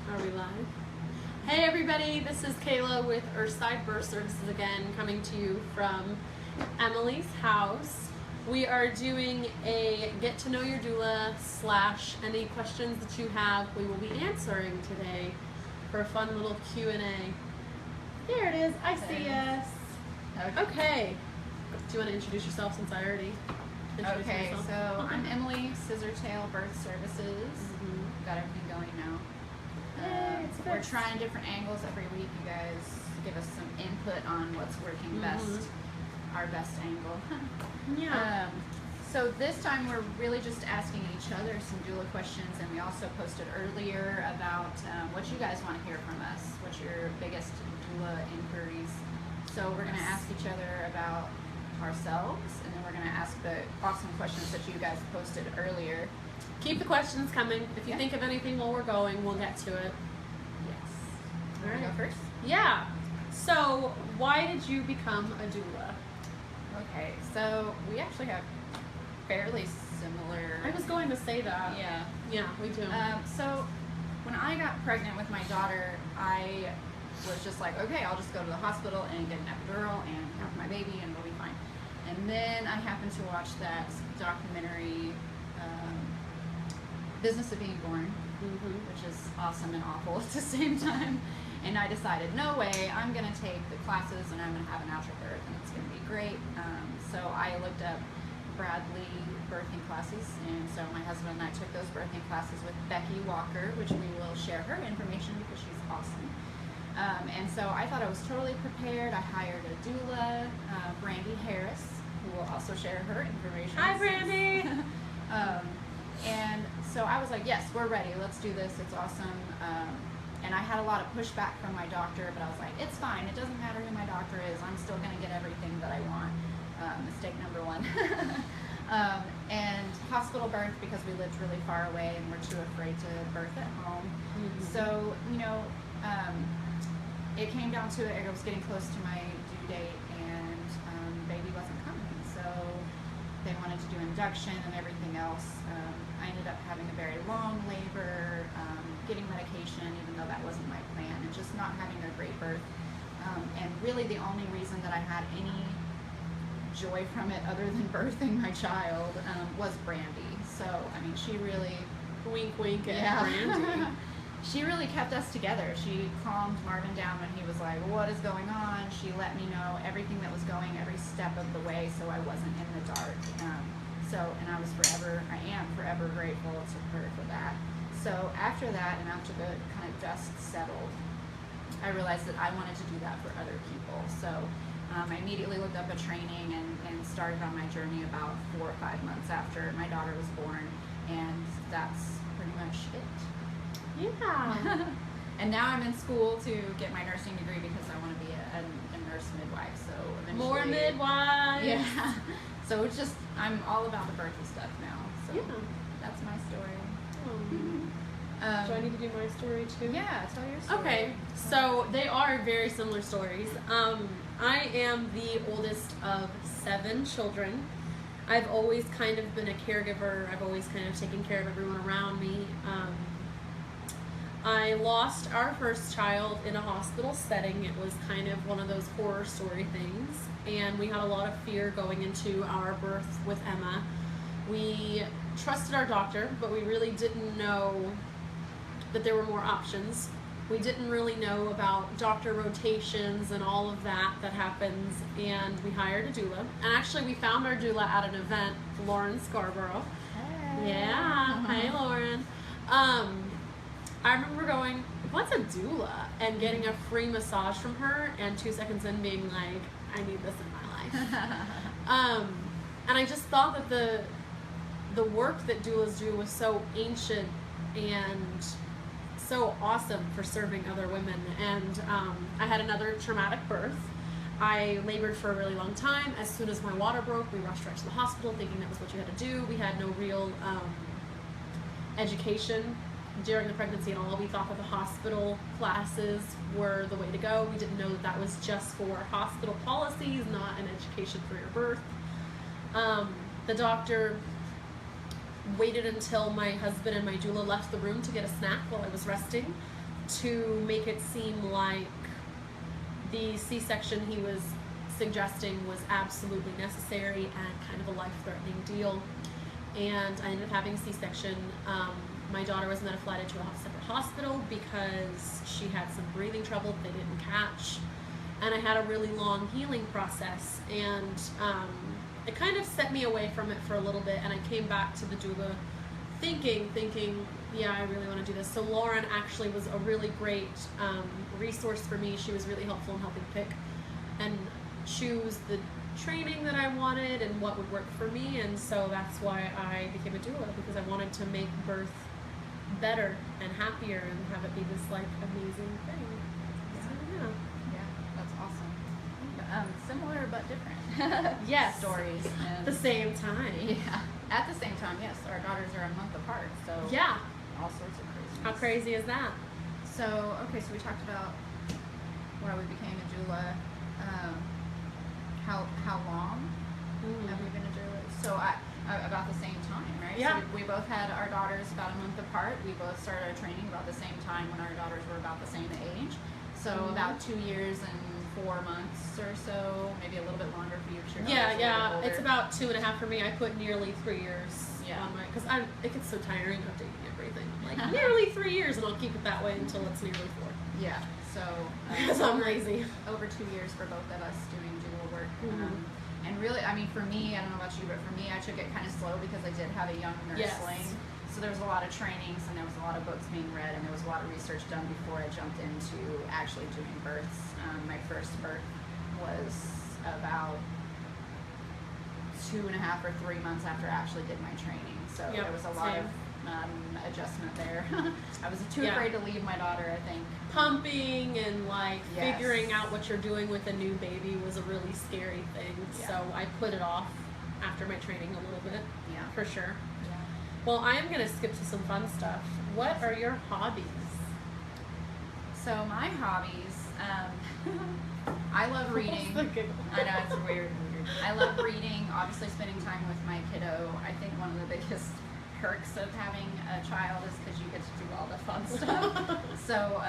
Are we live? Hey everybody, this is Kayla with Earthside Birth Services again, coming to you from Emily's house. We are doing a get to know your doula / any questions that you have we will be answering today for a fun little Q&A. There it is, I see us. Okay. Do you want to introduce yourself since I already introduced myself? So I'm Emily, Scissortail Birth Services. Got everything going now. We're trying different angles every week. You guys give us some input on what's working best, our best angle. Yeah. So this time we're really just asking each other some doula questions, and we also posted earlier about what you guys want to hear from us. What's your biggest doula inquiries? So we're going to ask each other about ourselves, and then we're going to ask the awesome questions that you guys posted earlier. Keep the questions coming. If you think of anything while we're going, we'll get to it. Yes. All right. Go first? Yeah. So, why did you become a doula? Okay, so we actually have fairly similar... I was going to say that. Yeah. Yeah, we do. So, when I got pregnant with my daughter, I was just like, okay, I'll just go to the hospital and get an epidural and have my baby and we'll be fine. And then I happened to watch that documentary, Business of Being Born, which is awesome and awful at the same time. And I decided, no way, I'm going to take the classes and I'm going to have a natural birth and it's going to be great. So I looked up Bradley birthing classes, and so my husband and I took those birthing classes with Becky Walker, which we will share her information because she's awesome. And so I thought I was totally prepared. I hired a doula, Brandy Harris, who will also share her information. Hi, Brandy! And so I was like, yes, we're ready. Let's do this. It's awesome. And I had a lot of pushback from my doctor, but I was like, it's fine. It doesn't matter who my doctor is. I'm still going to get everything that I want. Mistake number one. And hospital birth, because we lived really far away and we're too afraid to birth at home. So, you know, it came down to it. I was getting close to my due date, and baby wasn't coming. So they wanted to do induction and everything else. I ended up having a very long labor, getting medication, even though that wasn't my plan, and just not having a great birth. And really the only reason that I had any joy from it other than birthing my child was Brandy. So, I mean, she really... Wink, wink at Brandy. She really kept us together. She calmed Marvin down when he was like, what is going on? She let me know everything that was going every step of the way, so I wasn't in the dark. And I am forever grateful to her for that. So after that, and after the kind of dust settled, I realized that I wanted to do that for other people. So I immediately looked up a training and started on my journey about 4 or 5 months after my daughter was born, and that's pretty much it. Yeah. And now I'm in school to get my nursing degree because I want to be a nurse midwife. So eventually, More midwives. Yeah. So it's just, I'm all about the birthing stuff now. So Yeah. that's my story. Do I need to do my story too? Yeah, tell your story. Okay, so they are very similar stories. I am the oldest of 7 children. I've always kind of been a caregiver. I've always kind of taken care of everyone around me. I lost our first child in a hospital setting. It was kind of one of those horror story things, and we had a lot of fear going into our birth with Emma. We trusted our doctor, but we really didn't know that there were more options. We didn't really know about doctor rotations and all of that happens, and we hired a doula. And actually we found our doula at an event, Lauren Scarborough. Hey. Yeah, hi Lauren. I remember going, what's a doula? And getting a free massage from her, and 2 seconds in being like, I need this in my life. And I just thought that the work that doulas do was so ancient and so awesome for serving other women. And I had another traumatic birth. I labored for a really long time. As soon as my water broke, we rushed right to the hospital thinking that was what you had to do. We had no real education during the pregnancy at all. We thought that the hospital classes were the way to go. We didn't know that that was just for hospital policies, not an education for your birth. The doctor waited until my husband and my doula left the room to get a snack while I was resting. to make it seem like the C-section he was suggesting was absolutely necessary and kind of a life-threatening deal. And I ended up having a C-section. My daughter was metaphyled to a separate hospital because she had some breathing trouble they didn't catch. And I had a really long healing process. And it kind of set me away from it for a little bit. And I came back to the doula thinking, yeah, I really want to do this. So Lauren actually was a really great resource for me. She was really helpful in helping pick and choose the training that I wanted and what would work for me. And so that's why I became a doula, because I wanted to make birth better and happier and have it be this like amazing thing. So, yeah. Yeah, that's awesome. Similar but different. Yes. Stories. At the same time. Yeah. At the same time, yes. Our daughters are a month apart, so yeah. All sorts of crazy. How crazy is that? So, okay, so we talked about why we became a doula. How long have we been a doula? So about the same time, right? Yeah. So we both had our daughters about a month apart. We both started our training about the same time when our daughters were about the same age. So about 2 years and 4 months or so, maybe a little bit longer for you. Yeah. It's about 2.5 for me. I put nearly 3 years. Yeah. Because it gets so tiring updating everything. Like nearly 3 years, and I'll keep it that way until it's nearly 4. Yeah. So because I'm lazy. Over 2 years for both of us doing doula work. And really, I mean, for me, I don't know about you, but for me, I took it kind of slow because I did have a young nursling. Yes. So there was a lot of trainings, and there was a lot of books being read, and there was a lot of research done before I jumped into actually doing births. My first birth was about 2.5 or 3 months after I actually did my training. So there was a lot of adjustment there. I was too afraid to leave my daughter, I think. Pumping and like figuring out what you're doing with a new baby was a really scary thing. Yeah. So I put it off after my training a little bit. Yeah. For sure. Yeah. Well, I am going to skip to some fun stuff. What are your hobbies? So my hobbies, I love reading. I know, it's weird. I love reading, obviously spending time with my kiddo. I think one of the biggest perks of having a child is because you get to do all the fun stuff. So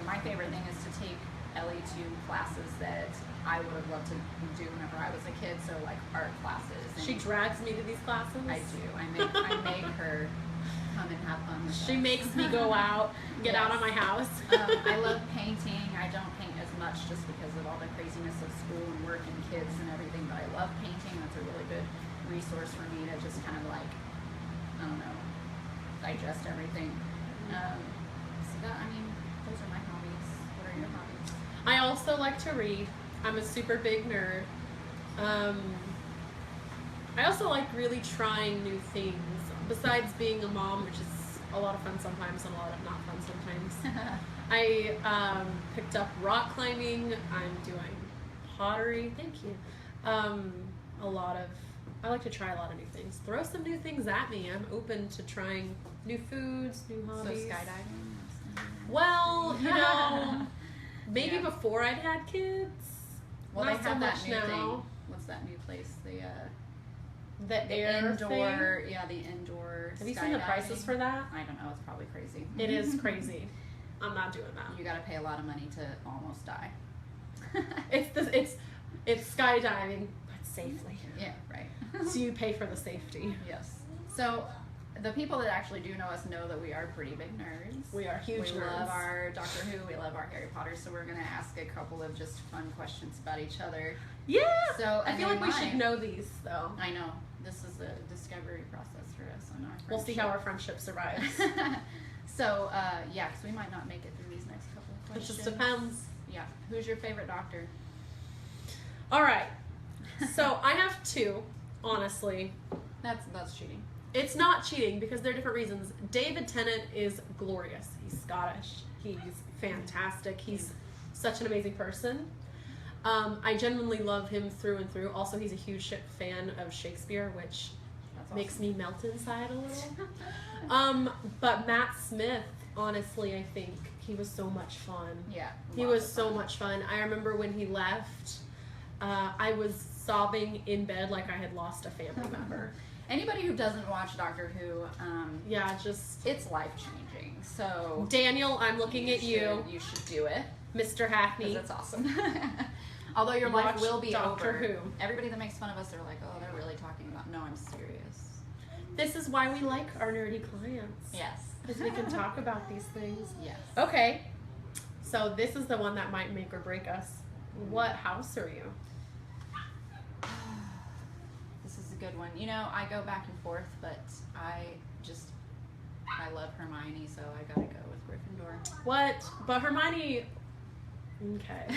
my favorite thing is to take Ellie to classes that I would have loved to do whenever I was a kid, so like art classes. And she drags me to these classes? I do. I make her come and have fun with us. She makes me go out, get out of my house. I love painting. I don't paint as much just because of all the craziness of school and work and kids and everything, but I love painting. That's a really good resource for me to just kind of like, I don't know, digest everything. So that, I mean, those are my hobbies. What are your hobbies? I also like to read. I'm a super big nerd. I also like really trying new things. Besides being a mom, which is a lot of fun sometimes and a lot of not fun sometimes. I picked up rock climbing. I'm doing pottery. Thank you. I like to try a lot of new things. Throw some new things at me. I'm open to trying new foods, new hobbies. So skydiving? Well, you know, maybe before I'd had kids. Well, not they so have much that new now. thing. What's that new place? The air indoor, thing? yeah, the indoor. Have you seen the prices for that? I don't know. It's probably crazy. It is crazy. I'm not doing that. You got to pay a lot of money to almost die. It's skydiving, but safely. Yeah, right. So you pay for the safety. Yes. So the people that actually do know us know that we are pretty big nerds. We are huge nerds. We love our Doctor Who. We love our Harry Potter. So we're going to ask a couple of just fun questions about each other. Yeah. So I feel like we should know these, though. I know. This is a discovery process for us on our friendship. We'll see how our friendship survives. So, yeah, because we might not make it through these next couple of questions. It just depends. Yeah. Who's your favorite doctor? All right. So I have two, honestly. That's cheating. It's not cheating because they're different reasons. David Tennant is glorious. He's Scottish. He's fantastic. He's such an amazing person. I genuinely love him through and through. Also, he's a huge fan of Shakespeare, which makes me melt inside a little. But Matt Smith, honestly, I think he was so much fun. Yeah. He was so much fun. I remember when he left, I was sobbing in bed like I had lost a family member. Anybody who doesn't watch Doctor Who, yeah, just it's life-changing. So Daniel, I'm looking at you. You should do it, Mr. Hackney. because that's awesome. Although your life Watch will be Doctor over. Who. Everybody that makes fun of us, they're like, oh, they're really talking about. No, I'm serious. This is why we like our nerdy clients. Yes. Because we can talk about these things. Yes. Okay. So this is the one that might make or break us. What house are you? This is a good one. You know, I go back and forth, but I love Hermione, so I gotta go with Gryffindor. What? But Hermione. Okay.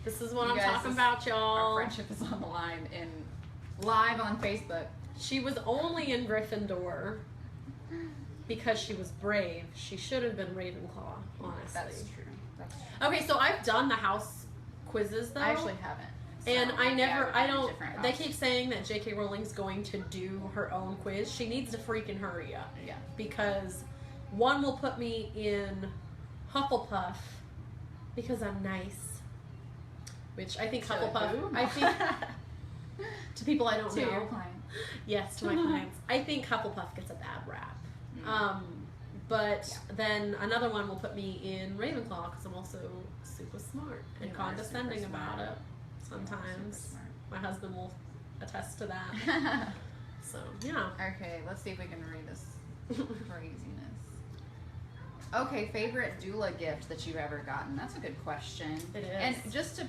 This is what You I'm guys, talking about, y'all. Our friendship is on the line live on Facebook. She was only in Gryffindor because she was brave. She should have been Ravenclaw, honestly. That's true. That's true. Okay, so I've done the house quizzes though. I actually haven't. So, And I never, yeah, I don't, different they house. keep saying that J.K. Rowling's going to do her own quiz. She needs to freaking hurry up. Yeah. Because one will put me in Hufflepuff because I'm nice. Which I think To Hufflepuff, who? I think, to people I don't To know. your client. Yes, to my clients. I think Hufflepuff gets a bad rap. But then another one will put me in Ravenclaw because I'm also super smart and You are condescending super about smart. it. Sometimes Super my husband will attest to that. So yeah. Okay, let's see if we can read this craziness. Okay, favorite doula gift that you've ever gotten? That's a good question. It is. And just to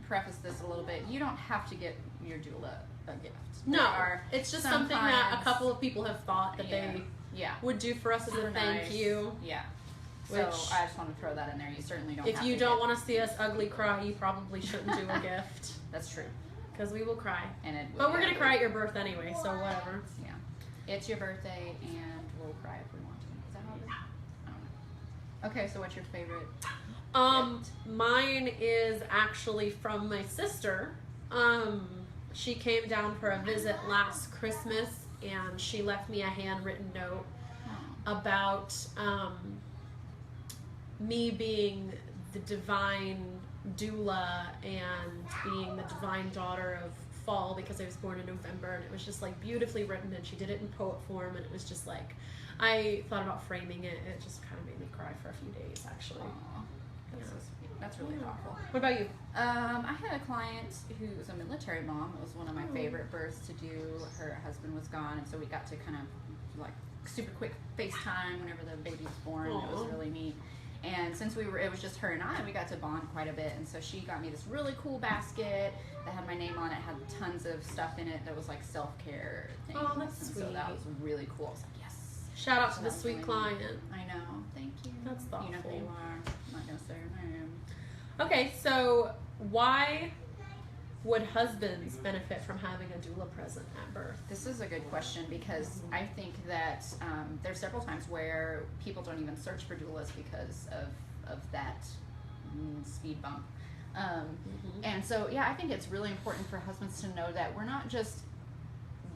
preface this a little bit, you don't have to get your doula a gift. No, There are it's just something that a sometimes- couple of people have thought that they Yeah. would do for us as a Super thank nice. you. Yeah. Which, So I just want to throw that in there. You certainly don't. if have you to don't get- want to see us ugly cry, you probably shouldn't do a gift That's true. because we will cry. And it. But we're gonna cry at your birth anyway, so whatever. Yeah. It's your birthday, and we'll cry if we want to. Is that how it is? I don't know. Okay, so what's your favorite? Mine is actually from my sister. She came down for a visit last Christmas, and she left me a handwritten note about me being the divine doula and being the divine daughter of fall because I was born in November, and it was just like beautifully written, and she did it in poet form, and it was just like, I thought about framing it. It just kind of made me cry for a few days, actually. Aw, that's so sweet. That's really Yeah. thoughtful. What about you? I had a client who was a military mom. It was one of my favorite births to do. Her husband was gone, and so we got to kind of like super quick FaceTime whenever the baby was born. It was Aw. really neat. And since it was just her and I, we got to bond quite a bit. And so she got me this really cool basket that had my name on it, had tons of stuff in it that was like self-care things. Oh, that's and so that sweet. was really cool. I was like, yes. Shout out to So the that was sweet really client. neat. I know. Thank you. That's You know who thoughtful. you are. I'm not going to say her name. Okay, so why would husbands benefit from having a doula present at birth? This is a good question because I think that there's several times where people don't even search for doulas because of that speed bump. And so, yeah, I think it's really important for husbands to know that we're not just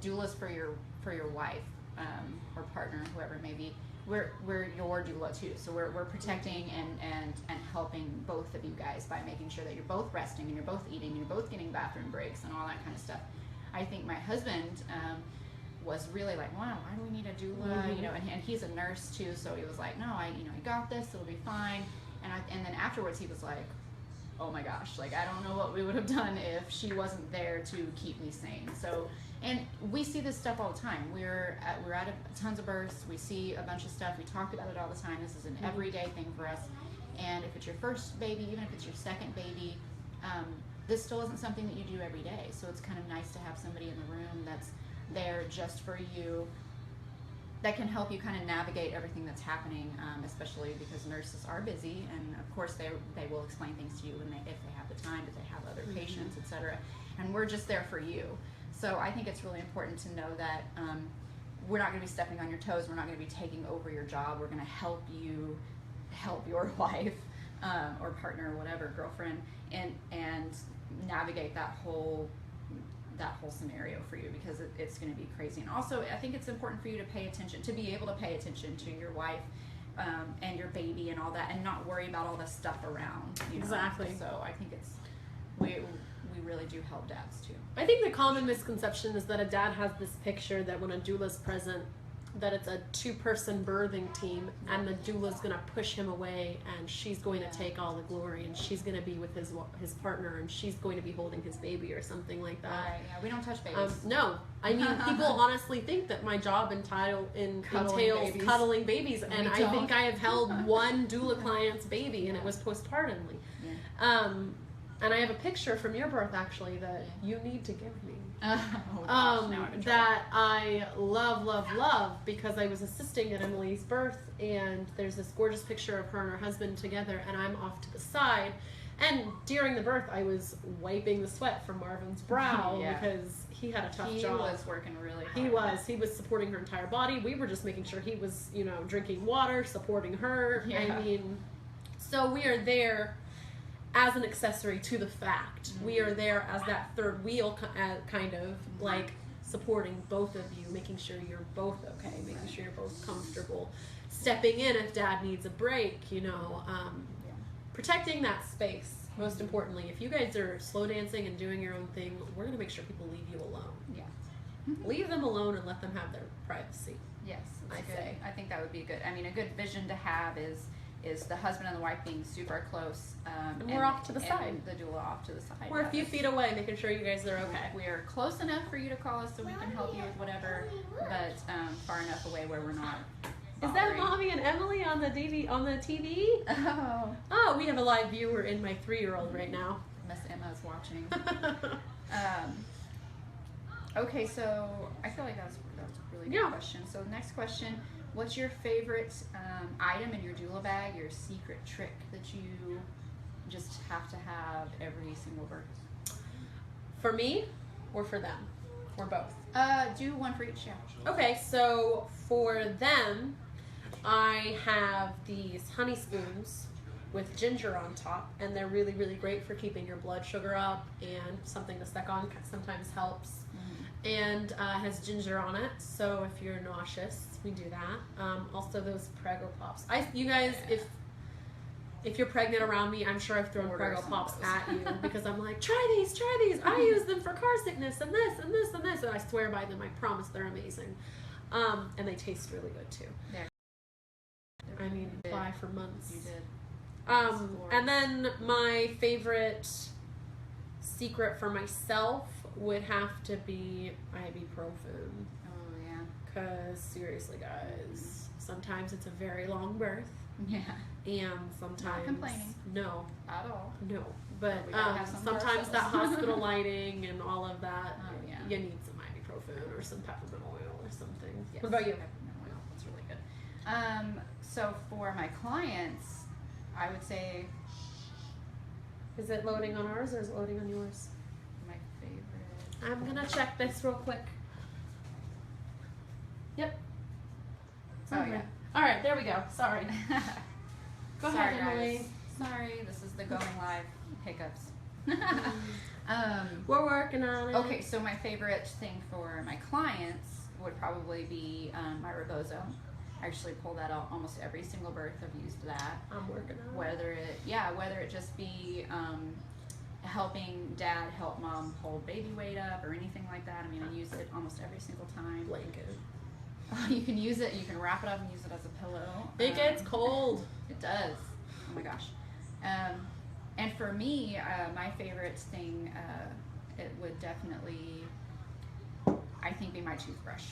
doulas for your wife or partner, whoever it may be. We're your doula too. So we're protecting and helping both of you guys by making sure that you're both resting and you're both eating and you're both getting bathroom breaks and all that kind of stuff. I think my husband was really like, wow, why do we need a doula? You know, and he's a nurse too, so he was like, no, I got this, it'll be fine. And then afterwards he was like, oh my gosh, like I don't know what we would have done if she wasn't there to keep me sane. So, and we see this stuff all the time. We're at tons of births. We see a bunch of stuff. We talk about it all the time. This is an everyday thing for us. And if it's your first baby, even if it's your second baby, this still isn't something that you do every day. So it's kind of nice to have somebody in the room that's there just for you, that can help you kind of navigate everything that's happening, especially because nurses are busy, and of course they will explain things to you if they have the time, if they have other patients, etc. And we're just there for you. So I think it's really important to know that we're not going to be stepping on your toes. We're not going to be taking over your job. We're going to help you help your wife or partner or whatever, girlfriend, and navigate that whole scenario for you, because it's going to be crazy. And also, I think it's important for you to pay attention, to be able to pay attention to your wife and your baby and all that, and not worry about all the stuff around. You know? Exactly. So I think we really do help dads too. I think the common misconception is that a dad has this picture that when a doula's present, that it's a 2-person birthing team, and the doula's going to push him away, and she's going to take all the glory, and she's going to be with his partner, and she's going to be holding his baby or something like that. Right, yeah, we don't touch babies. No, I mean, people honestly think that my job entails cuddling babies, and I think I have held one doula client's baby, and it was postpartumly. Yeah. And I have a picture from your birth, actually, that you need to give me. That I love, because I was assisting at Emily's birth, and there's this gorgeous picture of her and her husband together, and I'm off to the side. And during the birth, I was wiping the sweat from Marvin's brow because he had a tough job. He was working really hard. He was supporting her entire body. We were just making sure he was, drinking water, supporting her. Yeah. I mean, so we are there as an accessory to the fact. We are there as that third wheel, kind of like supporting both of you, making sure you're both okay, making sure you're both comfortable, stepping in if dad needs a break, protecting that space. Most importantly, if you guys are slow dancing and doing your own thing, we're going to make sure people leave you alone. Yeah. Leave them alone and let them have their privacy. Yes, I think that would be good. I mean, a good vision to have is the husband and the wife being super close. And we're off to the side. The doula off to the side. We're a few feet away, making sure you guys are okay. We're close enough for you to call us so we can help you with whatever, but far enough away where we're not. Is that Mommy and Emily on the TV? Oh, we have a live viewer in my 3-year-old right now. Miss Emma's watching. Okay, so I feel like that's a really good question. So the next question. What's your favorite item in your doula bag, your secret trick that you just have to have every single birth? For me or for them? Or both? Do one for each, yeah. Okay, so for them, I have these honey spoons with ginger on top, and they're really, really great for keeping your blood sugar up, and something to suck on sometimes helps. And has ginger on it, so if you're nauseous, we do that. Also those Prego Pops. You guys, if you're pregnant around me, I'm sure I've thrown Prego Pops at you because I'm like, try these. I use them for car sickness and this and this and this, and I swear by them. I promise they're amazing, and they taste really good too. I mean, buy for months. You did. And then my favorite secret for myself would have to be ibuprofen. Oh, yeah. Because seriously, guys, sometimes it's a very long birth. Yeah. And sometimes... Not complaining. No. At all. No. But sometimes that hospital lighting and all of that, you need some ibuprofen or some peppermint oil or something. Yes. What about you? Peppermint oil. That's really good. So for my clients, I would say... Is it loading on ours or is it loading on yours? My favorite... I'm going to check this real quick. Yep. Yeah. All right, there we go. Sorry. Go Sorry, ahead, Emily. guys. Sorry, this is the going live hiccups. We're working on it. Okay, so my favorite thing for my clients would probably be my rebozo. I actually pull that out almost every single birth. I've used that. I'm working on it. Whether it just be helping dad help mom hold baby weight up or anything like that. I mean, I use it almost every single time. Blanket. You can use it. You can wrap it up and use it as a pillow. It gets cold. It does. Oh my gosh. And for me, my favorite thing, it would definitely, I think, be my toothbrush.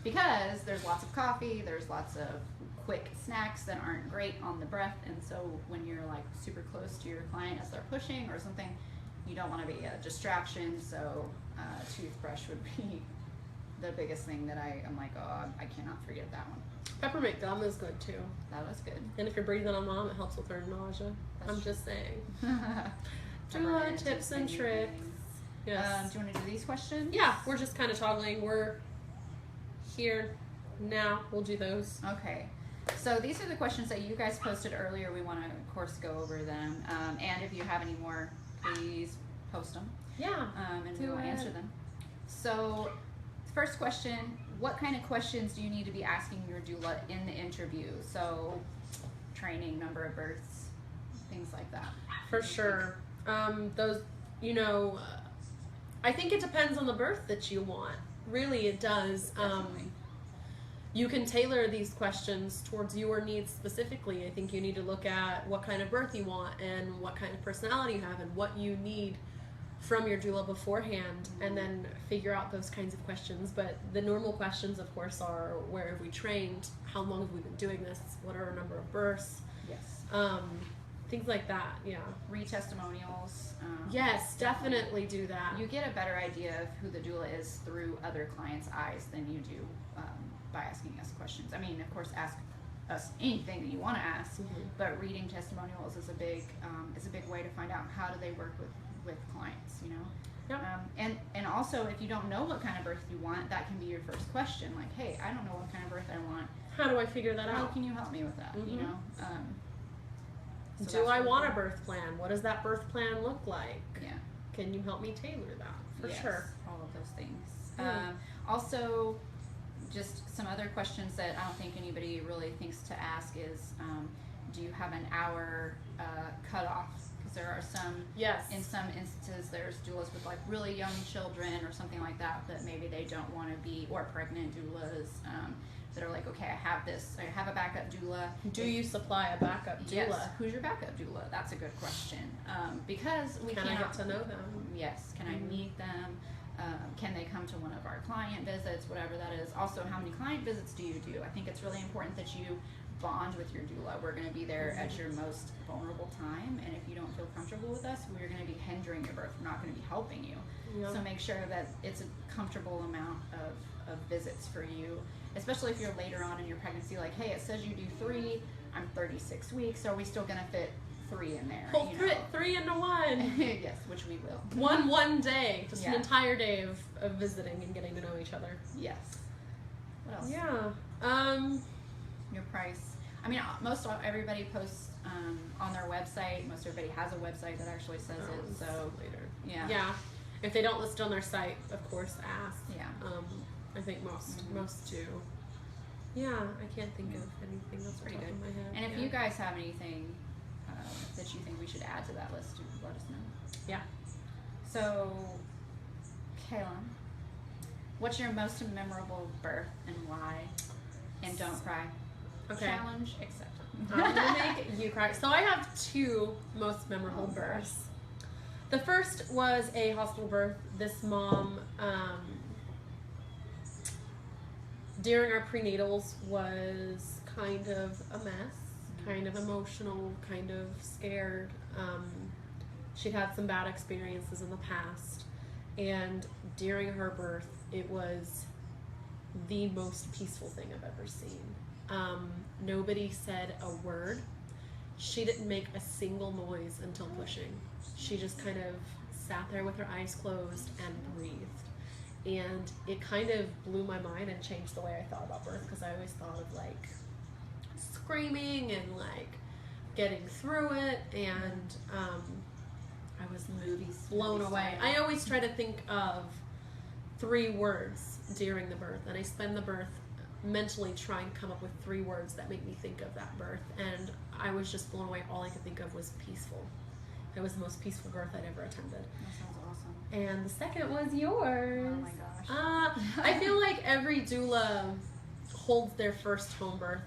Because there's lots of coffee, there's lots of quick snacks that aren't great on the breath, and so when you're like super close to your client as they're pushing or something, you don't want to be a distraction, so toothbrush would be the biggest thing that I am like, oh, I cannot forget that one. Peppermint gum is good too. That was good. And if you're breathing on mom, it helps with her nausea. I'm just saying. Doula tips and tricks. Yes. Do you want to do these questions? Yeah, we're just kind of toggling. We're here now. We'll do those. Okay. So these are the questions that you guys posted earlier. We want to, of course, go over them. And if you have any more, please post them. Yeah. And we will answer them. So, first question, what kind of questions do you need to be asking your doula in the interview? So, training, number of births, things like that. For sure. Those, I think it depends on the birth that you want. Really, it does. you can tailor these questions towards your needs specifically. I think you need to look at what kind of birth you want and what kind of personality you have and what you need from your doula beforehand, and then figure out those kinds of questions. But the normal questions, of course, are where have we trained, how long have we been doing this, what are our number of births, Yes. Things like that. Yeah. Read testimonials. Yes, definitely do that. You get a better idea of who the doula is through other clients' eyes than you do by asking us questions. I mean, of course, ask us anything that you want to ask, but reading testimonials is a big way to find out how do they work with clients, you know. Yep. And also, if you don't know what kind of birth you want, that can be your first question. Like, hey, I don't know what kind of birth I want. How do I figure that How out? can you help me with that? You know. Do I want a birth plan? What does that birth plan look like? Yeah. Can you help me tailor that? For Yes, sure. all of those things. Also, just some other questions that I don't think anybody really thinks to ask is, do you have an hour cutoff? Because there are some, Yes. in some instances, there's doulas with like really young children or something like that maybe they don't want to be, or pregnant doulas that are like, okay, I have a backup doula. Do you supply a backup doula? Yes. Who's your backup doula? That's a good question. Because we Can I cannot get to know them? Yes. Can I meet them? Can they come to one of our client visits, whatever that is? Also, how many client visits do you do? I think it's really important that you bond with your doula. We're going to be there at your most vulnerable time, and if you don't feel comfortable with us, we're going to be hindering your birth. We're not going to be helping you. Yeah. So make sure that it's a comfortable amount of visits for you, especially if you're later on in your pregnancy. Like, hey, it says you do 3. I'm 36 weeks. Are we still going to fit 3 in there? Pull three into one. Yes, which we will. One day. Just an Yeah. entire day of visiting and getting to know each other. Yes. What else? Yeah. Your price. I mean, everybody posts on their website. Most everybody has a website that actually says it. So later. yeah. Yeah. If they don't list it on their site, of course, ask. Yeah. I think most do. Yeah, I can't think of anything else Pretty off the good. top of my head. And if you guys have anything that you think we should add to that list, let us know. Yeah. So, Kayla, what's your most memorable birth and why? And don't cry. Okay. Challenge accepted. I'm gonna make you cry. So I have 2 most memorable births. The first was a hospital birth. This mom, during our prenatals, was kind of a mess, kind of emotional, kind of scared. She'd had some bad experiences in the past, and during her birth, it was the most peaceful thing I've ever seen. Nobody said a word. She didn't make a single noise until pushing. She just kind of sat there with her eyes closed and breathed. And it kind of blew my mind and changed the way I thought about birth, because I always thought of like screaming and like getting through it, and I was blown away. I always try to think of 3 words during the birth, and I spend the birth mentally trying to come up with 3 words that make me think of that birth, and I was just blown away. All I could think of was peaceful. It was the most peaceful birth I'd ever attended. That sounds awesome. And the second was yours. Oh my gosh. I feel like every doula holds their first home birth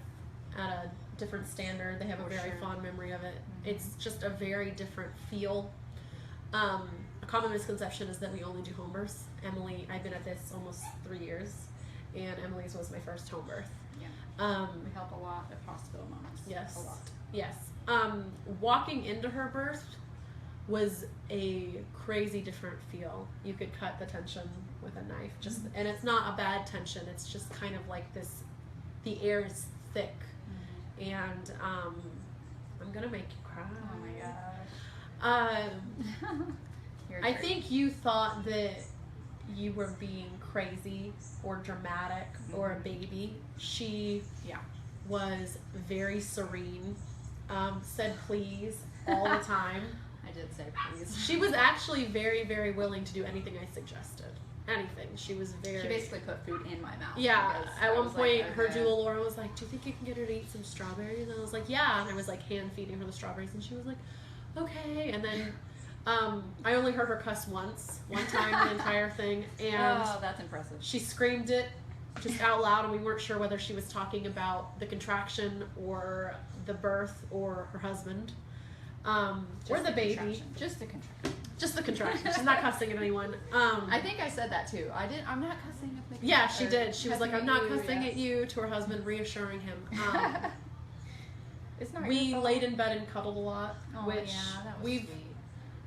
at a different standard. They have a very fond memory of it. It's just a very different feel. A common misconception is that we only do home births. Emily, I've been at this almost 3 years, and Emily's was my first home birth. Yeah. We help a lot at hospital moments. Yes. A lot. Yes. Walking into her birth was a crazy different feel. You could cut the tension with a knife, and it's not a bad tension. It's just kind of like this. The air is thick, and I'm gonna make you cry. Oh my gosh. I think you thought that you were being crazy or dramatic or a baby. She was very serene. Said please all the time. I did say please. She was actually very, very willing to do anything I suggested. Anything. She was very... She basically put food in my mouth. Yeah. At one point, like, her doula Laura was like, do you think you can get her to eat some strawberries? And I was like, yeah. And I was like hand feeding her the strawberries, and she was like, okay. And then I only heard her cuss one time the entire thing. And oh, that's impressive. she screamed it just out loud, and we weren't sure whether she was talking about the contraction or the birth or her husband, or the baby. Just the contraction. Just the contraction. She's not cussing at anyone. I think I said that too. I'm not cussing at the Yeah, she did. She was like, I'm not cussing yes. at you, to her husband, reassuring him. It's not We laid in bed and cuddled a lot, which yeah, that was we've sweet.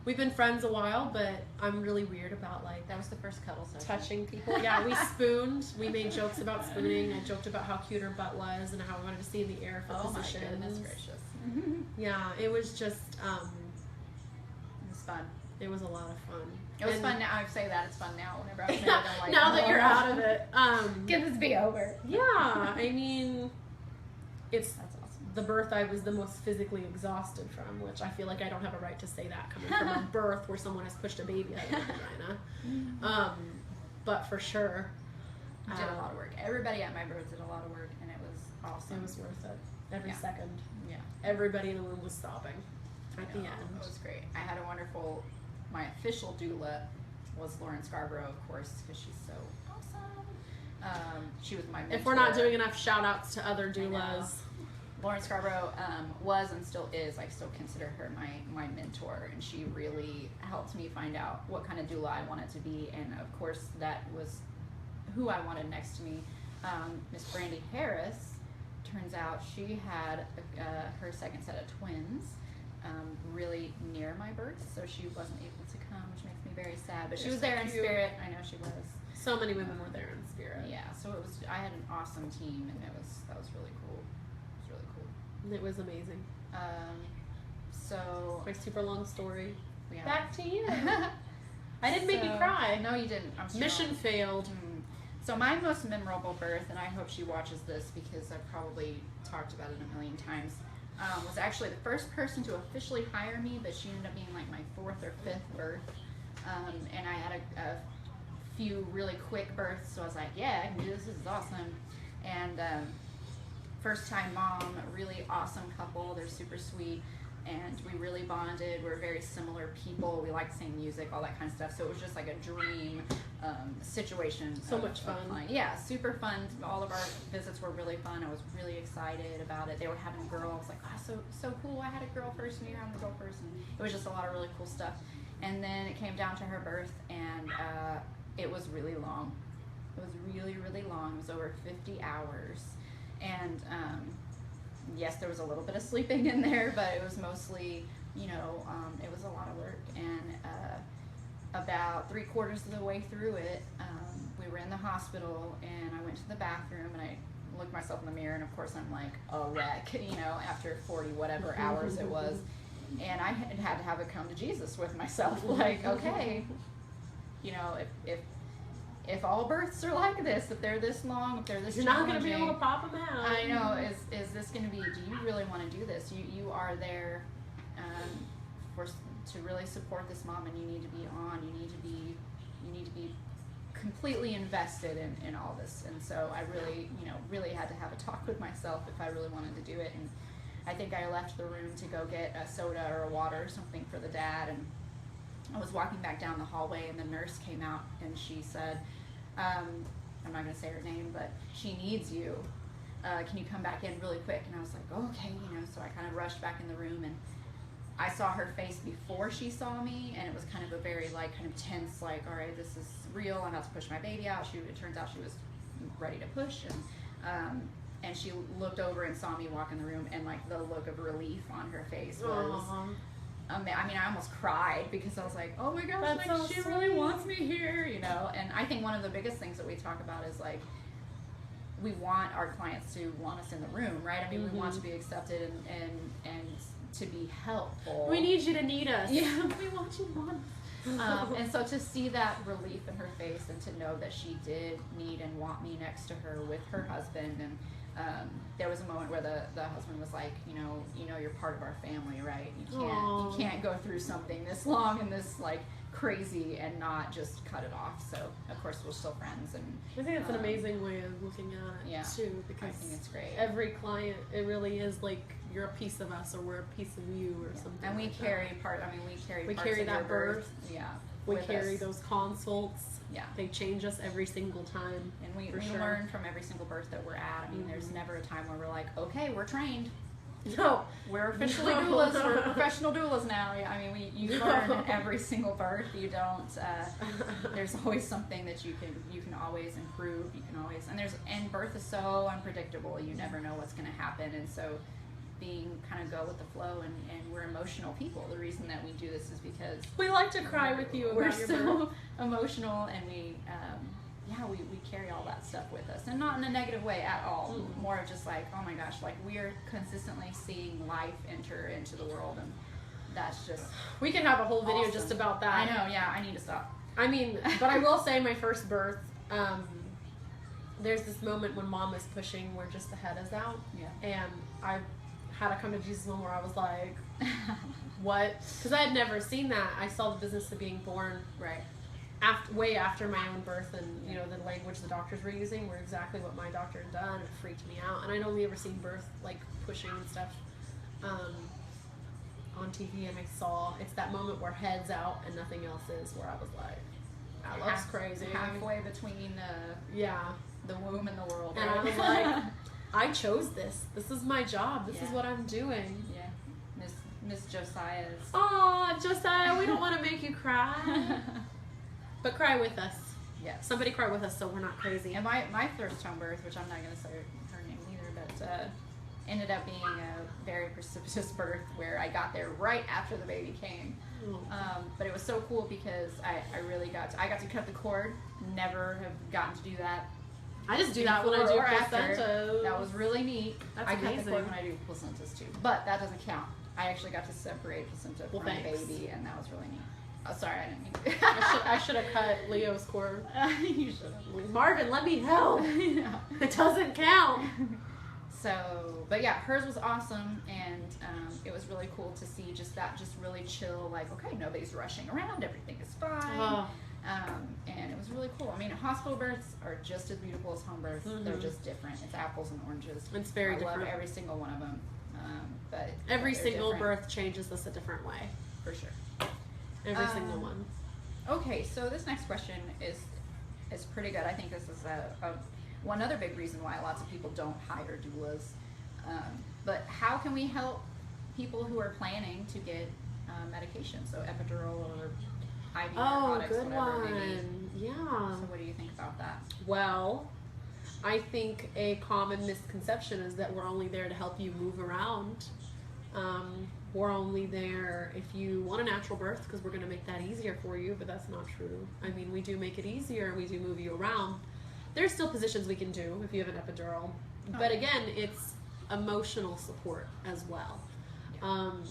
We've been friends a while, but I'm really weird about like That was the first cuddle session. touching people. Yeah, we spooned. We made jokes about spooning. I joked about how cute her butt was and how I wanted to see in the air for positions. Oh my goodness gracious. Yeah, it was just. It was fun. It was a lot of fun. It was fun now. I say that it's fun now. Whenever I say it, I'm like, now that you're out of it. Get this be over. Yeah, I mean, it's. That's awesome. The birth I was the most physically exhausted from, which I feel like I don't have a right to say that coming from a birth where someone has pushed a baby out of their vagina. But for sure. You did a lot of work. Everybody at my birth did a lot of work, and it was awesome. It was worth it. Every second. Yeah. Everybody in the womb was sobbing at the end. It was great. I had a wonderful, my official doula was Lauren Scarborough, of course, because she's so awesome. She was my mentor. If we're not doing enough shout outs to other doulas. Lauren Scarborough was and still is, I still consider her my mentor, and she really helped me find out what kind of doula I wanted to be, and of course that was who I wanted next to me. Miss Brandy Harris, turns out she had her second set of twins really near my birth, so she wasn't able to come, which makes me very sad, but she was there in spirit. I know she was. So many women were there in spirit. Yeah, so it was, I had an awesome team, and that was really cool. It was amazing. So My super long story. yeah. Back to you. I didn't make you cry. No, you didn't. I'm Mission failed. So my most memorable birth, and I hope she watches this because I've probably talked about it a million times, was actually the first person to officially hire me, but she ended up being like my fourth or fifth birth. And I had a few really quick births, so I was like, yeah, I can do this. This is awesome. And first time mom, really awesome couple. They're super sweet, and we really bonded. We're very similar people. We like the same music, all that kind of stuff. So it was just like a dream situation. So much fun. Yeah, super fun. All of our visits were really fun. I was really excited about it. They were having a girl. I was like, oh, so cool. I had a girl first, and you're having a girl first. And it was just a lot of really cool stuff. And then it came down to her birth, and it was really long. It was really, really long. It was over 50 hours. And yes, there was a little bit of sleeping in there, but it was mostly, it was a lot of work. And about 3/4 of the way through it, we were in the hospital, and I went to the bathroom, and I looked myself in the mirror, and of course I'm like a wreck, after 40 whatever hours it was. And I had to have a come to Jesus with myself, like, okay, if all births are like this, if they're this long, if they're this You're not going to be able to pop them out. I know. Is this going to be, do you really want to do this? You are there to really support this mom, and you need to be on. You need to be completely invested in all this. And so I really, really had to have a talk with myself if I really wanted to do it. And I think I left the room to go get a soda or a water or something for the dad, and I was walking back down the hallway, and the nurse came out, and she said, I'm not going to say her name, but she needs you. Can you come back in really quick? And I was like, oh, okay, so I kind of rushed back in the room, and I saw her face before she saw me, and it was kind of a very, kind of tense, all right, this is real. I'm about to push my baby out. It turns out she was ready to push, and she looked over and saw me walk in the room, and, the look of relief on her face was... I almost cried because I was like, oh my gosh, so she sweet. really wants me here, And I think one of the biggest things that we talk about is we want our clients to want us in the room, right? We want to be accepted and to be helpful. We need you to need us. Yeah, we want you to want us. And so to see that relief in her face, and to know that she did need and want me next to her with her husband, and there was a moment where the husband was like, you're part of our family, right? You can't go through something this long and this crazy and not just cut it off. So of course we're still friends, and I think it's an amazing way of looking at it too, because I think it's great. Every client, it really is you're a piece of us, or we're a piece of you, or something. And we like carry that. part. We carry We parts carry of that your birth. Yeah. We carry those consults. Yeah. They change us every single time. And we learn from every single birth that we're at. I mean, there's never a time where we're like, okay, we're trained. No. We're officially doulas. We're professional doulas now. I mean, you learn in every single birth. You don't, there's always something that you can always improve. You can always, and birth is so unpredictable. You never know what's going to happen. And so being kind of go with the flow, and we're emotional people. The reason that we do this is because we like to cry with you about your birth. Emotional, and we carry all that stuff with us, and not in a negative way at all. More of just like, oh my gosh, like we are consistently seeing life enter into the world, and that's just, we can have a whole video awesome. Just about that. I know, yeah, I need to stop. I mean, but I will say my first birth, there's this moment when mom is pushing where just the head is out, and I had to come to Jesus moment where I was like, what? Because I had never seen that. I saw the business of being born way after my own birth, and the language the doctors were using were exactly what my doctor had done. It freaked me out, and I'd only ever seen birth like pushing and stuff on TV, and I saw it's that moment where head's out and nothing else is, where I was like, that looks crazy. Halfway between the womb and the world, and I was like, I chose this. This is my job. This is what I'm doing. Yeah, Miss Josiah's. Oh, Josiah, we don't want to make you cry. But cry with us. Yes. Somebody cry with us so we're not crazy. And my first home birth, which I'm not going to say her name either, but ended up being a very precipitous birth where I got there right after the baby came. But it was so cool because I really got to cut the cord. Never have gotten to do that. I just do that when I do placentas. That was really neat. That's amazing. I cut the cord when I do placentas too. But that doesn't count. I actually got to separate placenta from my baby, and that was really neat. Oh, sorry, I didn't mean to. I should have cut Leo's cord. You should have. Marvin, let me help. It doesn't count. So, but yeah, hers was awesome, and it was really cool to see just really chill, like, okay, nobody's rushing around, everything is fine. And it was really cool. I mean, hospital births are just as beautiful as home births. They're just different. It's apples and oranges. It's very different. I love every single one of them. But every single birth changes us a different way. For sure. Every single one. Okay, so this next question is pretty good. I think this is one other big reason why lots of people don't hire doulas. But how can we help people who are planning to get medication, so epidural or IV narcotics, good whatever one. it may be? Yeah. So what do you think about that? Well, I think a common misconception is that we're only there to help you move around. We're only there if you want a natural birth because we're going to make that easier for you, but that's not true. I mean, we do make it easier. We do move you around. There's still positions we can do if you have an epidural. But again, it's emotional support as well. And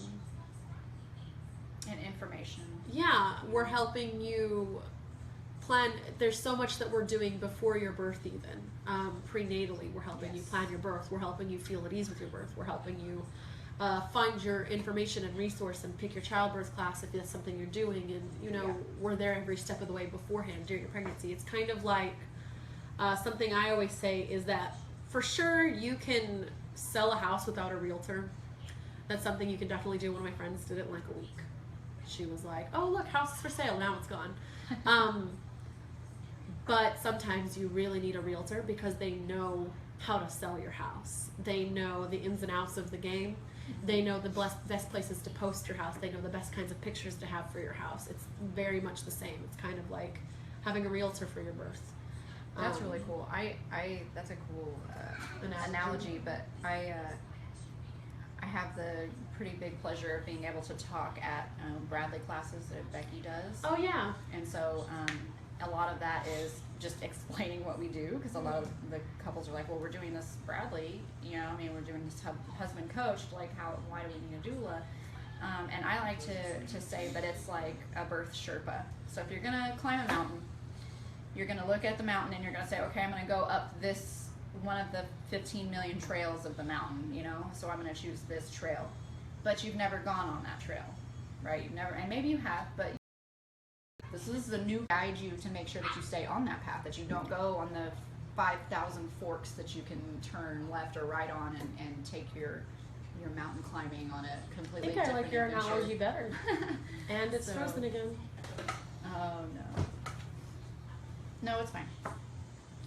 information. Yeah, we're helping you plan. There's so much that we're doing before your birth even. Prenatally, we're helping you plan your birth. We're helping you feel at ease with your birth. We're helping you find your information and resource and pick your childbirth class if that's something you're doing. And, we're there every step of the way beforehand during your pregnancy. It's kind of like something I always say is that for sure you can sell a house without a realtor. That's something you can definitely do. One of my friends did it in like a week. She was like, oh, look, house is for sale. Now it's gone. But sometimes you really need a realtor because they know how to sell your house. They know the ins and outs of the game. They know the best places to post your house. They know the best kinds of pictures to have for your house. It's very much the same. It's kind of like having a realtor for your birth. That's really cool. That's a cool analogy, but I have the pretty big pleasure of being able to talk at Bradley classes that Becky does. Oh yeah. And so a lot of that is just explaining what we do, because a lot of the couples are like, well, we're doing this Bradley, we're doing this husband coached, like why do we need a doula? And I like to say that it's like a birth Sherpa. So if you're gonna climb a mountain, you're gonna look at the mountain and you're gonna say, okay, I'm gonna go up this one of the 15 million trails of the mountain, so I'm gonna choose this trail. But you've never gone on that trail, right? You've never, and maybe you have, but this is the new guide you to make sure that you stay on that path, that you don't go on the 5,000 forks that you can turn left or right on and take your mountain climbing on a completely different I like your adventure. analogy better. And it's frozen again. Oh Oh no. No, it's fine.